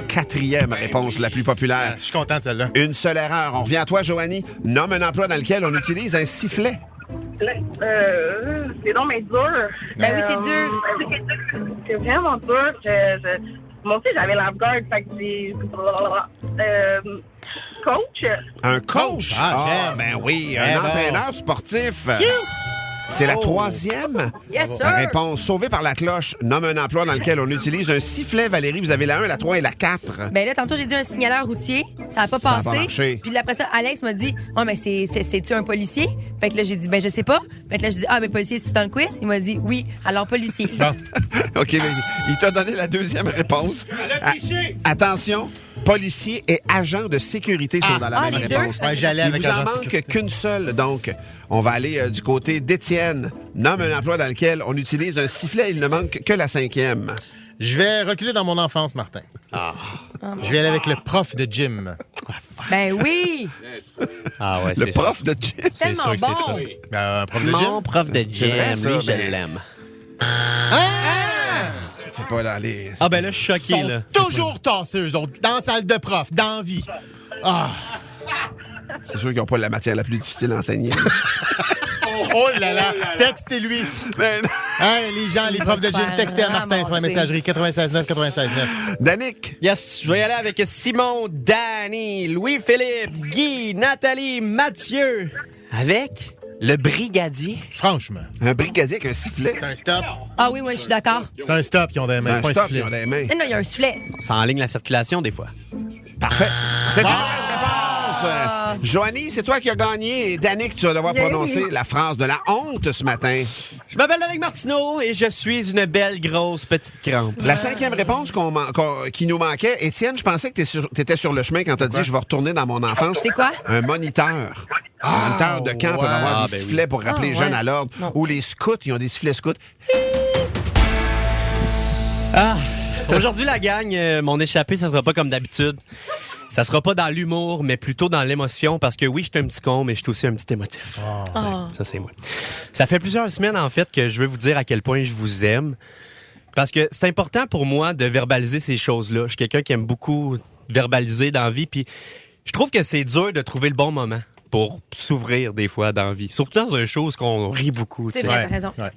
4e réponse la plus populaire.
Je suis content de celle-là.
Une seule erreur. On revient à toi, Joanie. Nomme un emploi dans lequel on utilise un sifflet.
C'est donc mais dur.
Ben oui, c'est dur.
C'est vraiment dur. Moi aussi, j'avais lifeguard, fait que j'ai... coach.
Un coach?
Ah, j'aime.
ben oui.
Eh
Un
bon.
entraîneur sportif. C'est la 3e
Yes, sir.
réponse. Sauvée par la cloche. Nomme un emploi dans lequel on utilise un sifflet. Valérie, vous avez la 1, la 3 et la 4.
Ben là, tantôt, j'ai dit un signaleur routier. Ça n'a pas
Ça a
passé.
pas marché.
Puis là, après ça, Alex m'a dit, « Oh, mais c'est-tu un policier? » Fait que là, j'ai dit, « Ben, je sais pas. » Fait que là, j'ai dit, « Ah, mais policier, c'est-tu dans le quiz? » Il m'a dit, « Oui, alors policier. »
OK, mais il t'a donné la 2e réponse. Attention, policier et agent de sécurité sont dans la même
les deux?
réponse.
Ouais, j'allais avec
Il vous en
agent de
manque
sécurité.
qu'une seule, donc. On va aller du côté d'Étienne. Nomme un emploi dans lequel on utilise un sifflet. Il ne manque que la 5e.
Je vais reculer dans mon enfance, Martin. Je vais aller avec le prof de gym.
Ben oui!
Ah ouais,
Le
c'est
prof de gym.
C'est tellement
sûr que c'est
bon.
ça.
Prof de
Mon
gym?
prof de
C'est
gym,
vrai, ça,
lui, je
mais-
l'aime.
C'est pas là, les...
Ah ben là, je suis
Ils
choqué,
sont
là.
toujours tassés, eux autres, dans la salle de prof, dans la vie. Ah!
C'est sûr qu'ils n'ont pas la matière la plus difficile à enseigner.
Oh là là! Textez-lui!
Ben,
Hein, les gens, les profs de gym, textez à Martin sur la
ramasser.
messagerie 96.9, 96.9.
Danick.
Yes, je vais y aller avec Simon, Danny, Louis-Philippe, Guy, Nathalie, Mathieu. Avec le brigadier.
Franchement,
Un brigadier avec un sifflet.
c'est un stop.
Ah oui, oui, je suis d'accord.
C'est un stop qui ont des mains, c'est
Un
pas un
stop,
sifflet.
ils ont des mains.
Mais non, il y a un sifflet.
Ça enligne la circulation, des fois.
Parfait. C'est une mauvaise réponse. Joanie, c'est toi qui as gagné. Et Danick, tu vas devoir prononcer la phrase de la honte ce matin.
Je m'appelle Danick Martineau et je suis une belle grosse petite crampe.
La 5e réponse qui nous manquait, Étienne, je pensais que tu étais sur le chemin quand tu as dit « je vais retourner dans mon enfance ».
C'est quoi?
Un moniteur. Un moniteur de camp peut
ouais.
avoir
Ah,
des
ben
sifflets pour rappeler les jeunes
ouais.
à l'ordre. Ou les scouts, ils ont des sifflets scouts.
Ah, aujourd'hui, la gang, mon échappée, ça sera pas comme d'habitude. Ça sera pas dans l'humour, mais plutôt dans l'émotion, parce que oui, je suis un petit con, mais je suis aussi un petit émotif.
Oh.
Ça, c'est moi. Ça fait plusieurs semaines, en fait, que je veux vous dire à quel point je vous aime. Parce que c'est important pour moi de verbaliser ces choses-là. Je suis quelqu'un qui aime beaucoup verbaliser dans la vie, puis je trouve que c'est dur de trouver le bon moment pour s'ouvrir des fois dans la vie. Surtout dans une chose qu'on rit beaucoup.
C'est
tu sais.
vrai, t'as raison.
Ouais.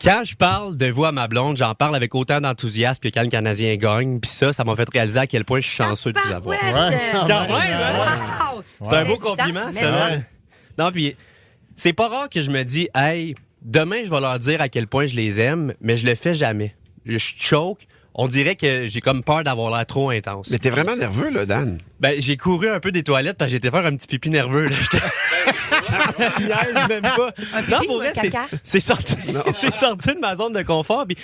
Quand je parle de vous à ma blonde, j'en parle avec autant d'enthousiasme que quand le Canadien gagne. Puis ça m'a fait réaliser à quel point je suis chanceux de vous avoir.
Tabarouette!
Ouais.
Quand même, hein?
Wow!
C'est un beau
Ça,
compliment,
mais
ça.
ouais.
Non, puis c'est pas rare que je me dis, hey, demain, je vais leur dire à quel point je les aime, mais je le fais jamais. Je choke. On dirait que j'ai comme peur d'avoir l'air trop intense.
Mais t'es vraiment nerveux, là, Dan?
Ben, j'ai couru un peu des toilettes parce que j'étais faire un petit pipi nerveux. Là. Hier, même pas.
Non, pour vrai,
c'est sorti de ma zone de confort. Puis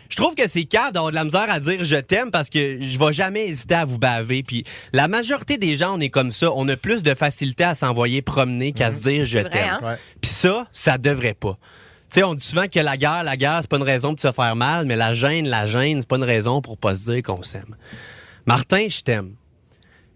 je trouve que c'est cave d'avoir de la misère à dire je t'aime parce que je vais jamais hésiter à vous baver. Puis la majorité des gens, on est comme ça. On a plus de facilité à s'envoyer promener qu'à se dire je t'aime. Hein? Puis ça devrait pas. Tu sais, on dit souvent que la guerre, c'est pas une raison pour se faire mal, mais la gêne, c'est pas une raison pour pas se dire qu'on s'aime. Martin, je t'aime.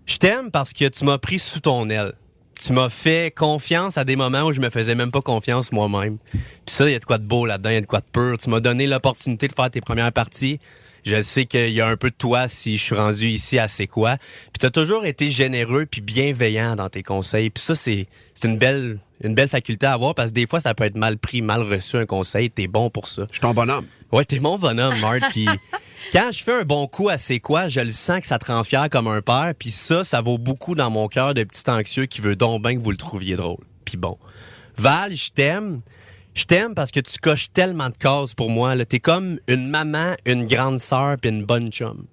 Je t'aime parce que tu m'as pris sous ton aile. Tu m'as fait confiance à des moments où je me faisais même pas confiance moi-même. Puis ça, il y a de quoi de beau là-dedans, il y a de quoi de pur. Tu m'as donné l'opportunité de faire tes premières parties. Je sais qu'il y a un peu de toi si je suis rendu ici à C'est quoi. Puis t'as toujours été généreux puis bienveillant dans tes conseils. Puis ça, c'est une belle faculté à avoir parce que des fois, ça peut être mal pris, mal reçu un conseil. T'es bon pour ça.
Je suis ton bonhomme.
Ouais, t'es mon bonhomme, Marc. Puis quand je fais un bon coup à C'est quoi, je le sens que ça te rend fier comme un père. Puis ça vaut beaucoup dans mon cœur de petit anxieux qui veut donc bien que vous le trouviez drôle. Puis bon. Val, je t'aime. Je t'aime parce que tu coches tellement de cases pour moi. Là. T'es comme une maman, une grande sœur puis une bonne chum.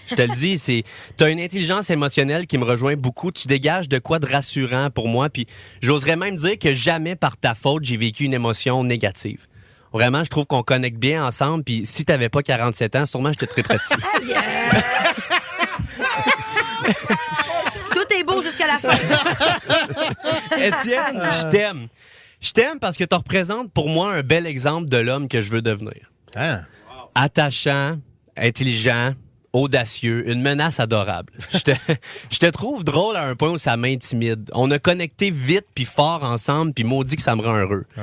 Je te le dis, t'as une intelligence émotionnelle qui me rejoint beaucoup. Tu dégages de quoi de rassurant pour moi. Puis j'oserais même dire que jamais par ta faute, j'ai vécu une émotion négative. Vraiment, je trouve qu'on connecte bien ensemble. Puis si t'avais pas 47 ans, sûrement je te triperais dessus.
Tout est beau jusqu'à la fin.
Étienne, je t'aime. Je t'aime parce que tu représentes pour moi un bel exemple de l'homme que je veux devenir.
Hein?
Attachant, intelligent, audacieux, une menace adorable. Je te trouve drôle à un point où ça m'intimide. On a connecté vite puis fort ensemble, puis maudit que ça me rend heureux. Ouais.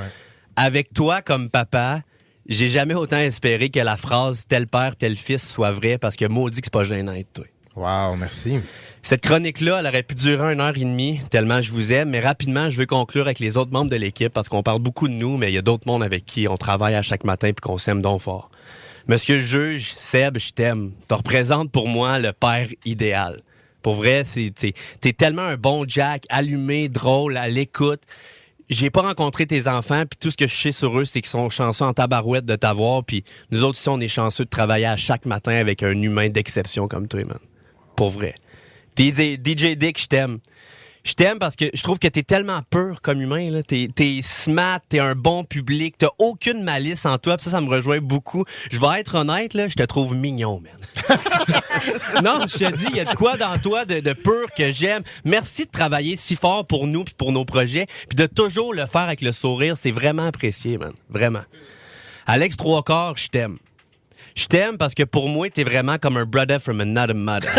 Avec toi comme papa, j'ai jamais autant espéré que la phrase « tel père, tel fils » soit vraie parce que maudit que c'est pas gênant de toi.
Wow, merci.
Cette chronique-là, elle aurait pu durer 1h30, tellement je vous aime, mais rapidement, je veux conclure avec les autres membres de l'équipe parce qu'on parle beaucoup de nous, mais il y a d'autres mondes avec qui on travaille à chaque matin puis qu'on s'aime donc fort. Monsieur le juge, Seb, je t'aime. Tu représentes pour moi le père idéal. Pour vrai, t'es tellement un bon Jack, allumé, drôle, à l'écoute. J'ai pas rencontré tes enfants, puis tout ce que je sais sur eux, c'est qu'ils sont chanceux en tabarouette de t'avoir, puis nous autres ici, on est chanceux de travailler à chaque matin avec un humain d'exception comme toi, man. Pour vrai. DJ Dick, je t'aime. Je t'aime parce que je trouve que t'es tellement pur comme humain. Là. T'es smart, t'es un bon public, t'as aucune malice en toi, pis ça me rejoint beaucoup. Je vais être honnête, là, je te trouve mignon, man. Non, je te dis, il y a de quoi dans toi de pur que j'aime. Merci de travailler si fort pour nous puis pour nos projets, puis de toujours le faire avec le sourire. C'est vraiment apprécié, man. Vraiment. Alex Trois-Quarts, je t'aime. Je t'aime parce que pour moi, t'es vraiment comme un brother from another mother.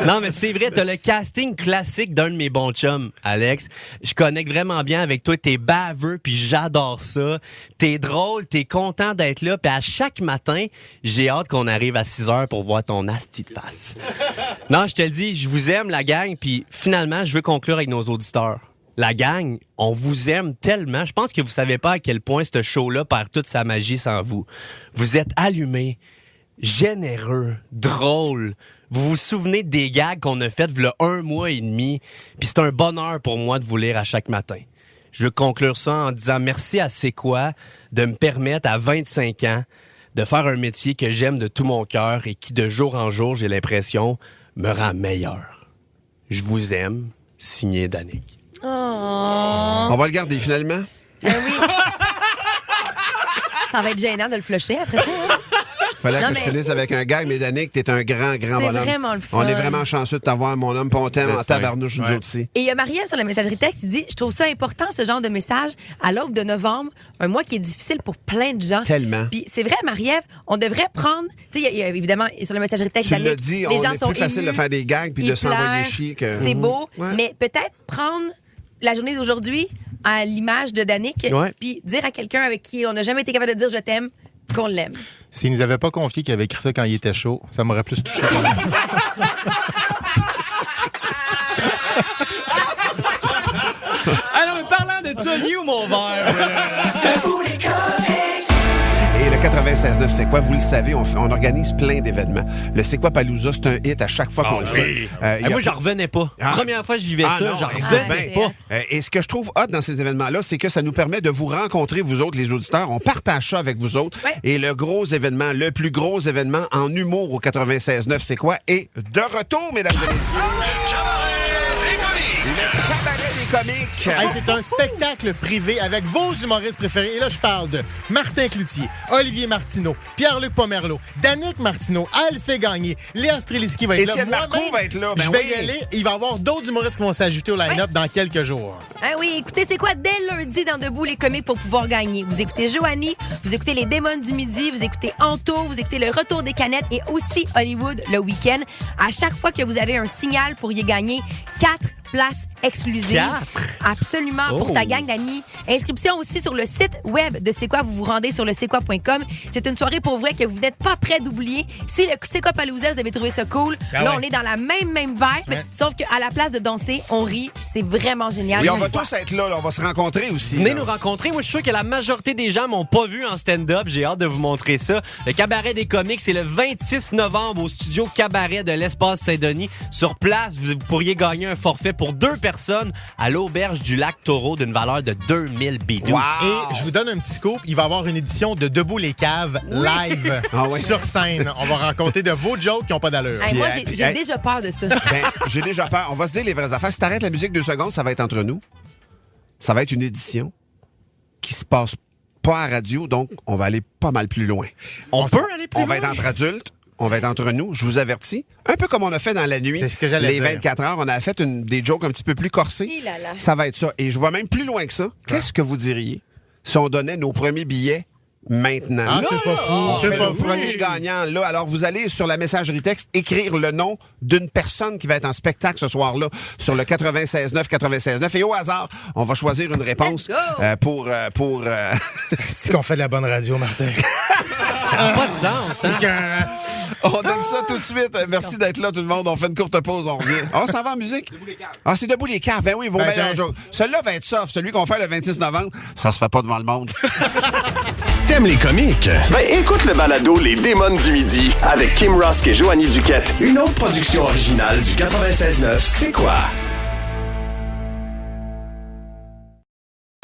Non, mais c'est vrai, t'as le casting classique d'un de mes bons chums, Alex. Je connecte vraiment bien avec toi. T'es baveux, puis j'adore ça. T'es drôle, t'es content d'être là. Puis à chaque matin, j'ai hâte qu'on arrive à 6h pour voir ton asti de face. Non, je te le dis, je vous aime, la gang. Puis finalement, je veux conclure avec nos auditeurs. La gang, on vous aime tellement. Je pense que vous savez pas à quel point ce show-là perd toute sa magie sans vous. Vous êtes allumés, généreux, drôles. Vous vous souvenez des gags qu'on a fait il y a 1 mois et demi. Puis c'est un bonheur pour moi de vous lire à chaque matin. Je veux conclure ça en disant merci à C'est quoi de me permettre à 25 ans de faire un métier que j'aime de tout mon cœur et qui de jour en jour, j'ai l'impression, me rend meilleur. Je vous aime, signé Danick.
Oh.
On va le garder finalement.
Oui. Ça va être gênant de le flusher après ça. Hein?
Fallait que je finisse avec un gag, mais Danick, t'es un grand bonhomme.
C'est vraiment le fun.
On est vraiment chanceux de t'avoir, mon homme, puis on t'aime en tabarnouche, nous autres aussi.
Et il y a Marie-Ève sur la messagerie texte qui dit « Je trouve ça important, ce genre de message, à l'aube de novembre, un mois qui est difficile pour plein de gens. »
Tellement.
Puis c'est vrai, Marie-Ève, on devrait prendre... Tu sais, évidemment, sur la messagerie texte,
tu l'as dit,
les gens
est
sont
plus facile
émus,
de faire des gags puis de s'envoyer chier que...
C'est beau, mais peut-être prendre la journée d'aujourd'hui à l'image de Danick, puis dire à quelqu'un avec qui on n'a jamais été capable de dire « Je t'aime », qu'on l'aime.
S'il nous avait pas confié qu'il avait écrit ça quand il était chaud, ça m'aurait plus touché.
Alors, parlant de ça, you, mon verre.
Et le 80 96.9 C'est quoi? Vous le savez, on organise plein d'événements. Le C'est quoi Palooza, c'est un hit à chaque fois qu'on le fait.
Moi, j'en revenais pas. Première fois que je vivais ça, j'en revenais pas.
Et ce que je trouve hot dans ces événements-là, c'est que ça nous permet de vous rencontrer, vous autres, les auditeurs. On partage ça avec vous autres.
Ouais.
Et le gros événement, le plus gros événement en humour au 96.9 C'est quoi? Et de retour, mesdames et messieurs. Comique.
Hey, c'est un spectacle privé avec vos humoristes préférés. Et là, je parle de Martin Cloutier, Olivier Martineau, Pierre-Luc Pomerleau, Danick Martineau, Alphée Gagné, Léa Streliski va être là.
Étienne Marcoux va être là.
Je vais y aller. Il va y avoir d'autres humoristes qui vont s'ajouter au line-up dans quelques jours.
Ah oui, écoutez, c'est quoi dès lundi dans Debout les comiques pour pouvoir gagner? Vous écoutez Joanie, vous écoutez Les Démons du Midi, vous écoutez Anto, vous écoutez Le Retour des Canettes et aussi Hollywood le week-end. À chaque fois que vous avez un signal pour y gagner 4 places exclusives.
4?
Absolument, pour ta gang d'amis. Inscription aussi sur le site web de C'est quoi. Vous vous rendez sur le c'est-quoi.com. C'est une soirée pour vrai que vous n'êtes pas prêts d'oublier. Si le C'est quoi Palooza, vous avez trouvé ça cool, là, on est dans la même vibe, sauf qu'à la place de danser, on rit. C'est vraiment génial.
Oui, on va tous être là, on va se rencontrer aussi.
Venez nous rencontrer. Moi, je suis sûr que la majorité des gens m'ont pas vu en stand-up. J'ai hâte de vous montrer ça. Le Cabaret des comiques, c'est le 26 novembre au studio Cabaret de l'Espace Saint-Denis. Sur place, vous pourriez gagner un forfait pour 2 personnes à l'auberge du lac Taureau d'une valeur de 2000 bidous.
Wow.
Et je vous donne un petit scoop. Il va y avoir une édition de Debout les caves live sur scène. On va raconter de vos jokes qui n'ont pas d'allure.
Hey, moi, j'ai déjà peur de ça.
J'ai déjà peur. On va se dire les vraies affaires. Si t'arrêtes la musique 2 secondes, ça va être entre nous. Ça va être une édition qui se passe pas à radio, donc on va aller pas mal plus loin.
On peut aller plus loin?
On va être entre adultes. On va être entre nous, je vous avertis. Un peu comme on a fait dans la nuit.
C'est ce que j'allais
les
dire.
24 heures, on a fait des jokes un petit peu plus corsés. Ça va être ça. Et je vois même plus loin que ça. Qu'est-ce que vous diriez si on donnait nos premiers billets maintenant?
Ah, c'est pas fou.
On
C'est
fait
pas
le
fou.
premier gagnant là. Alors, vous allez sur la messagerie texte écrire le nom d'une personne qui va être en spectacle ce soir-là sur le 96.9. Et au hasard, on va choisir une réponse pour
C'est qu'on fait de la bonne radio, Martin.
Ça n'a pas de sens, hein?
On donne ça tout de suite. Merci d'être là, tout le monde. On fait une courte pause, on revient. Ah, ça va en musique? Ah, c'est Debout les caves. Ben oui, vos meilleurs jokes. Celui-là va être soft. Celui qu'on fait le 26 novembre, ça se fait pas devant le monde.
T'aimes les comiques? Ben écoute le balado Les Démons du Midi avec Kim Rosk et Joanie Duquette. Une autre production originale du 96.9 C'est quoi?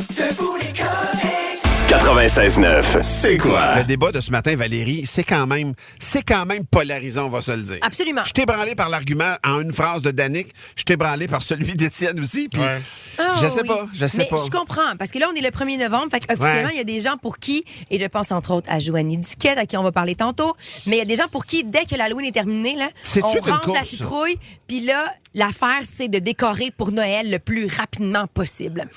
Debout les comiques! 96.9 C'est quoi?
Le débat de ce matin, Valérie, c'est quand même polarisant, on va se le dire.
Absolument.
Je t'ai branlé par l'argument en une phrase de Danick, je t'ai branlé par celui d'Étienne aussi, puis je sais pas.
Mais je comprends, parce que là, on est le 1er novembre, fait officiellement, il y a des gens pour qui, et je pense entre autres à Joanie Duquette, à qui on va parler tantôt, mais il y a des gens pour qui, dès que l'Halloween est terminé, là, on range la citrouille, puis là, l'affaire, c'est de décorer pour Noël le plus rapidement possible.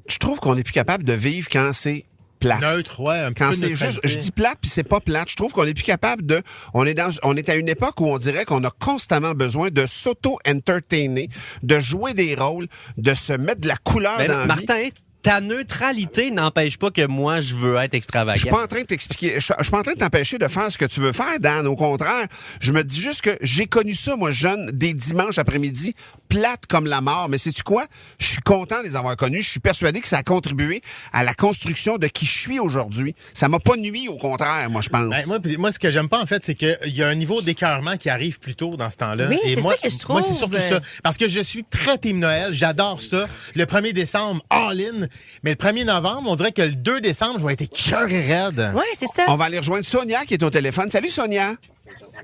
Je trouve qu'on n'est plus capable de vivre quand c'est plate.
Neutre, ouais, un petit
quand
peu
c'est juste, je dis plate puis c'est pas plate. Je trouve qu'on est plus capable de. On est à une époque où on dirait qu'on a constamment besoin de s'auto-entertainer, de jouer des rôles, de se mettre de la couleur dans la vie.
Martin, ta neutralité n'empêche pas que moi, je veux être extravagant.
Je suis pas en train de t'expliquer. Je suis pas en train de t'empêcher de faire ce que tu veux faire, Dan. Au contraire, je me dis juste que j'ai connu ça, moi, jeune, des dimanches après-midi, plate comme la mort. Mais sais-tu quoi? Je suis content de les avoir connus. Je suis persuadé que ça a contribué à la construction de qui je suis aujourd'hui. Ça m'a pas nui, au contraire, moi, je pense.
Ben, moi, ce que j'aime pas, en fait, c'est qu'il y a un niveau d'écœurement qui arrive plus tôt dans ce temps-là.
Oui,
et
c'est
moi,
ça que je trouve.
Moi, c'est surtout ça. Parce que je suis très team Noël. J'adore ça. Le 1er décembre, all-in. Mais le 1er novembre, on dirait que le 2 décembre, je vais être cœur et raide.
Oui, c'est ça.
On va aller rejoindre Sonia qui est au téléphone. Salut, Sonia.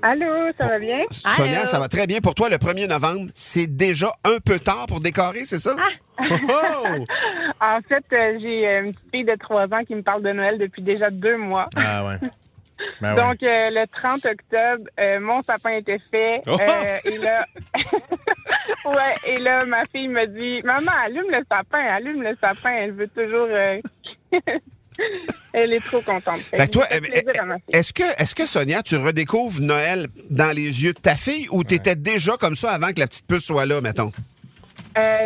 Allô, ça va bien?
Sonia,
Allô?
ça va très bien. Pour toi, le 1er novembre, c'est déjà un peu tard pour décorer, c'est ça?
En fait, j'ai une petite fille de 3 ans qui me parle de Noël depuis déjà 2 mois.
Ah ouais. Ben
Donc, le 30 octobre, mon sapin était fait. Et là... et là, ma fille me dit, « Maman, allume le sapin. » Elle veut toujours... Elle est trop contente.
Fait que toi,
ça fait plaisir à ma fille.
est-ce que, Sonia, tu redécouvres Noël dans les yeux de ta fille ou t'étais déjà comme ça avant que la petite puce soit là, mettons?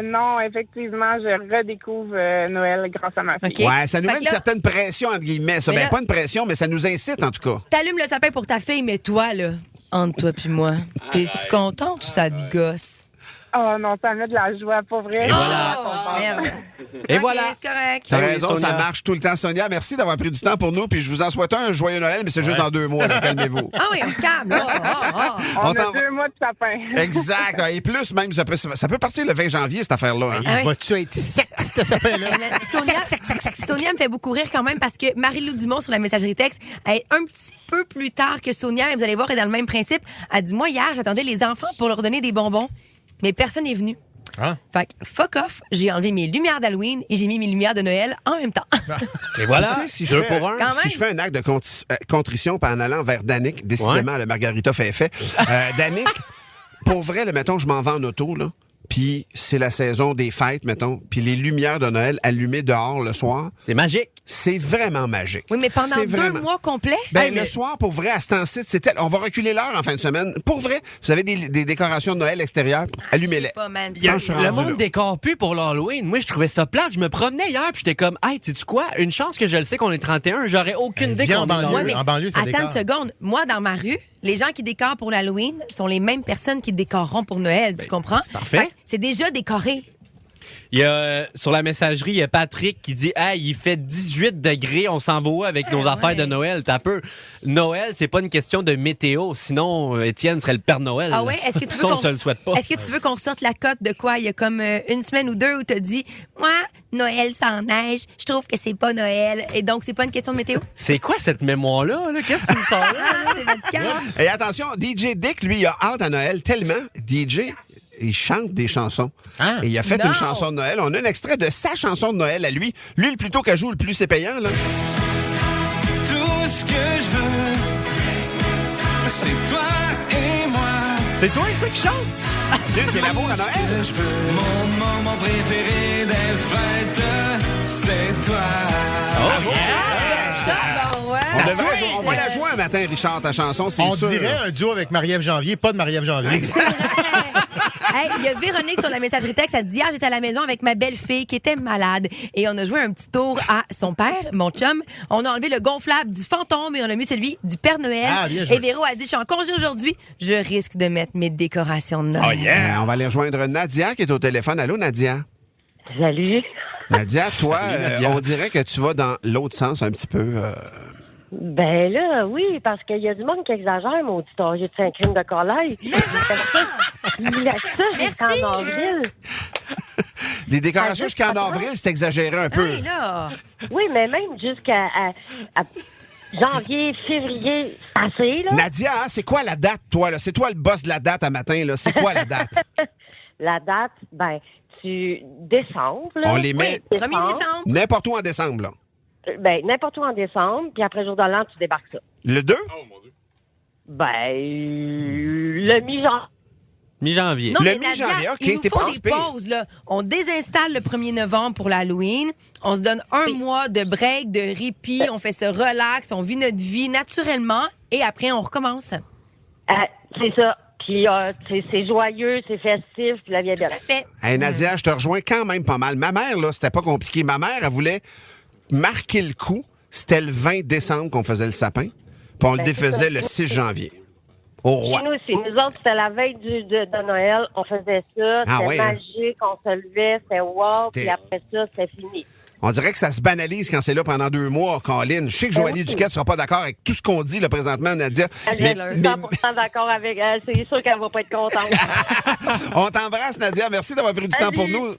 Non, effectivement, je redécouvre Noël grâce à ma fille.
Okay.
Ouais, ça nous
Fait
met
que
une
là-
certaine pression, entre guillemets. Ça.
Mais
Ben,
là-
pas une pression, mais ça nous incite, en tout cas.
T'allumes le sapin pour ta fille, mais toi, là, entre toi puis moi, t'es-tu contente ou ça te gosse?
Oh non, ça met de la joie, pour vrai.
Et voilà.
Oh, merde.
Et
Ok,
voilà.
c'est correct.
T'as raison,
Sonia.
ça marche tout le temps. Sonia, merci d'avoir pris du temps pour nous. Puis je vous en souhaite un joyeux Noël, mais c'est juste dans 2 mois. là, calmez-vous.
Ah oui, on se calme. là.
On
On
a
t'en-
2 mois de sapin.
Exact. Et plus, même, ça peut partir le 20 janvier, cette affaire-là. hein.
Ah ouais.
Vas-tu être sec, ce sapin-là?
Sonia me fait beaucoup rire quand même parce que Marie-Lou Dumont sur la messagerie texte, elle est un petit peu plus tard que Sonia, mais vous allez voir, elle est dans le même principe. Elle dit, moi, hier, j'attendais les enfants pour leur donner des bonbons, mais personne n'est venu.
Hein?
Fait que fuck off, j'ai enlevé mes lumières d'Halloween et j'ai mis mes lumières de Noël en même temps.
Et voilà.
Tu sais, si
Deux
je fais,
pour un.
Quand
si
même.
je fais un acte de contrition en allant vers Danick, décidément, le Margarita fait effet. Danick, pour vrai, mettons, je m'en vais en auto, là. Puis c'est la saison des fêtes, mettons. Puis les lumières de Noël allumées dehors le soir.
C'est magique.
C'est vraiment magique.
Oui, mais pendant
C'est
2
vraiment-
mois complets.
Ben,
Hey,
le
mais-
soir, pour vrai, à ce temps-ci, on va reculer l'heure en fin de semaine. Pour vrai, vous avez des décorations de Noël extérieures, allumez-les.
Je sais pas, man.
Quand je suis
Le
rendu
monde
là.
décore plus pour l'Halloween. Moi, je trouvais ça plate. Je me promenais hier, puis j'étais comme, hey, sais-tu quoi? Une chance que je le sais qu'on est 31. J'aurais aucune idée
viens
qu'on
en
est
banlieue.
l'Halloween.
Ouais, mais
En banlieue, ça
attends
décore.
une seconde. Moi, dans ma rue, les gens qui décorent pour l'Halloween sont les mêmes personnes qui décoreront pour Noël. Tu comprends? C'est
parfait.
C'est déjà décoré.
Il y a, sur la messagerie, il y a Patrick qui dit, hey, il fait 18 degrés, on s'en va où avec nos affaires de Noël? T'as peu. Noël, c'est pas une question de météo. Sinon, Étienne serait le Père Noël.
Ah ouais? Est-ce que tu veux
Ça, on
qu'on
se le souhaite pas.
Est-ce que tu veux qu'on sorte la cote de quoi? Il y a comme une semaine ou 2 où tu as dit, moi, Noël sans neige, je trouve que c'est pas Noël. Et donc, c'est pas une question de météo?
C'est quoi cette mémoire-là? Là? Qu'est-ce que tu me sors là?
Ah, c'est radical.
Et attention, DJ Dick, lui, il a hâte à Noël tellement. DJ, il chante des chansons.
Ah.
Et il a fait
Non.
une chanson de Noël. On a un extrait de sa chanson de Noël à lui. Lui, le plus tôt qu'elle joue, le plus c'est payant, là.
Tout ce que je veux, c'est toi et moi.
C'est toi, ça qui chante?
Dieu, c'est l'amour à Noël.
Je veux. Mon moment préféré des fêtes, c'est toi.
Oh, yeah!
On va la jouer un matin, Richard, ta chanson, c'est
On
sûr.
dirait un duo avec Marie-Ève Janvier, pas de Marie-Ève Janvier.
Hey, il y a Véronique sur la messagerie texte. Elle dit hier, j'étais à la maison avec ma belle-fille qui était malade. Et on a joué un petit tour à son père, mon chum. On a enlevé le gonflable du fantôme et on a mis celui du Père Noël.
Ah, bien joué.
Et Véro a dit, je suis en congé aujourd'hui. Je risque de mettre mes décorations de Noël.
Oh, yeah!
On va aller rejoindre Nadia qui est au téléphone. Allô, Nadia?
Salut.
Nadia, toi,
Nadia.
on dirait que tu vas dans l'autre sens un petit peu.
Ben là, oui, parce qu'il y a du monde qui exagère, mon auditoire. J'ai un crime de collègue. Ça, jusqu'en avril.
Les décorations jusqu'en avril, c'est exagéré un peu.
Hey, là.
Oui, mais même jusqu'à à janvier, février, c'est assez, là.
Nadia, hein, c'est quoi la date, toi? Là? C'est toi le boss de la date à matin. Là. C'est quoi la date?
La date, ben, décembre, là.
On les met-
Oui,
1er décembre.
N'importe où en décembre. Là.
Ben, n'importe où en décembre, puis après jour de l'an, tu débarques ça.
Le 2?
Ben, le mi-janvier.
Mi-janvier.
Non,
Le
mais Nadia,
mi-janvier, OK,
il nous
t'es
faut
pas
des
si pire.
pauses, là. On désinstalle le 1er novembre pour l'Halloween. On se donne un mois de break, de répit. On fait se relax. On vit notre vie naturellement. Et après, on recommence.
C'est ça. Puis c'est joyeux, c'est festif, puis la vie est belle.
Tout à fait.
Hey, Nadia, je te rejoins quand même pas mal. Ma mère, là, c'était pas compliqué. Ma mère, elle voulait marquer le coup. C'était le 20 décembre qu'on faisait le sapin. Puis on le
Ben,
défaisait
c'est ça.
le 6 janvier. Au roi.
Chez nous aussi. Nous autres, c'était la veille de Noël. On faisait ça.
Ah
C'était
ouais, hein?
magique. On se levait. C'était wow.
C'était-
Puis après ça, c'était fini.
On dirait que ça se banalise quand c'est là pendant 2 mois, Colin. Je sais que Joanie Duquette ne sera pas d'accord avec tout ce qu'on dit là, présentement, Nadia.
Elle est 100% d'accord avec elle. C'est sûr qu'elle va pas être contente.
On t'embrasse, Nadia. Merci d'avoir pris du temps pour nous.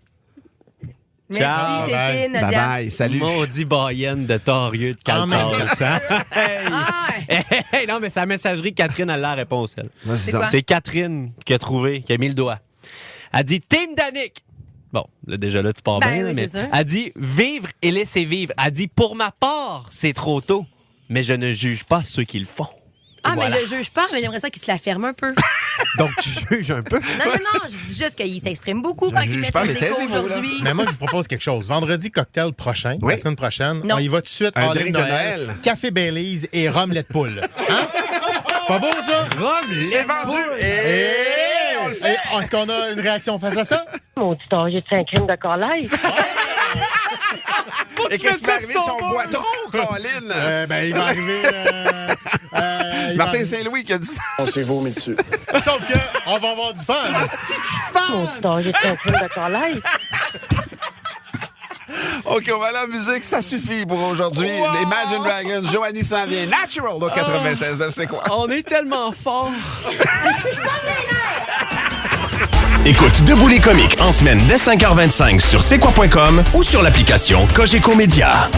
Merci,
Ciao.
Tétine,
Bye
Nadia.
bye. Salut.
Maudit Bayenne de torieux de Calpas. Hein? Hey. Hey, non, mais sa messagerie, Catherine, elle la réponse, elle.
Vas-y
C'est
donc.
quoi?
C'est Catherine qui a trouvé, qui a mis le doigt. Elle dit Team Danick. Bon, là, déjà là, tu pars
Ben
bien, là,
oui,
mais
c'est sûr.
elle dit vivre et laisser vivre. Elle dit pour ma part, c'est trop tôt, mais je ne juge pas ceux qui le font.
Ah,
Voilà.
mais je juge pas, mais j'aimerais ça qu'il se la ferme un peu.
Donc, tu juges un peu.
Non, je dis juste qu'il s'exprime beaucoup quand il
juge
met
pas,
le
mais
déco
taisez-vous, là.
aujourd'hui.
Mais moi, je vous propose quelque chose. Vendredi, cocktail prochain,
Oui.
la semaine prochaine,
Non.
on y va tout de suite.
Un
all-in
drink de Noël.
Café Baileys et rhum lait de poule. Hein? Pas beau, ça?
C'est vendu.
On le fait. Est-ce qu'on a une réaction face à ça?
Mon auditoire, j'ai un crime de collègue.
Et qu'est-ce qui va arriver? Son boitron, Colin!
Il va arriver...
Martin Saint-Louis qui a dit ça.
On s'est vomi dessus.
Sauf qu'on va avoir du fun.
Mon Dieu, c'est un crime de colère.
OK, on va aller en musique. Ça suffit pour aujourd'hui. Imagine Dragons, Joanie s'en vient. Natural au 96.9, c'est quoi?
On est tellement fort.
Si je touche pas mes nerfs!
Écoute Debout les comiques en semaine dès 5h25 sur c'est quoi.com ou sur l'application Cogeco Média.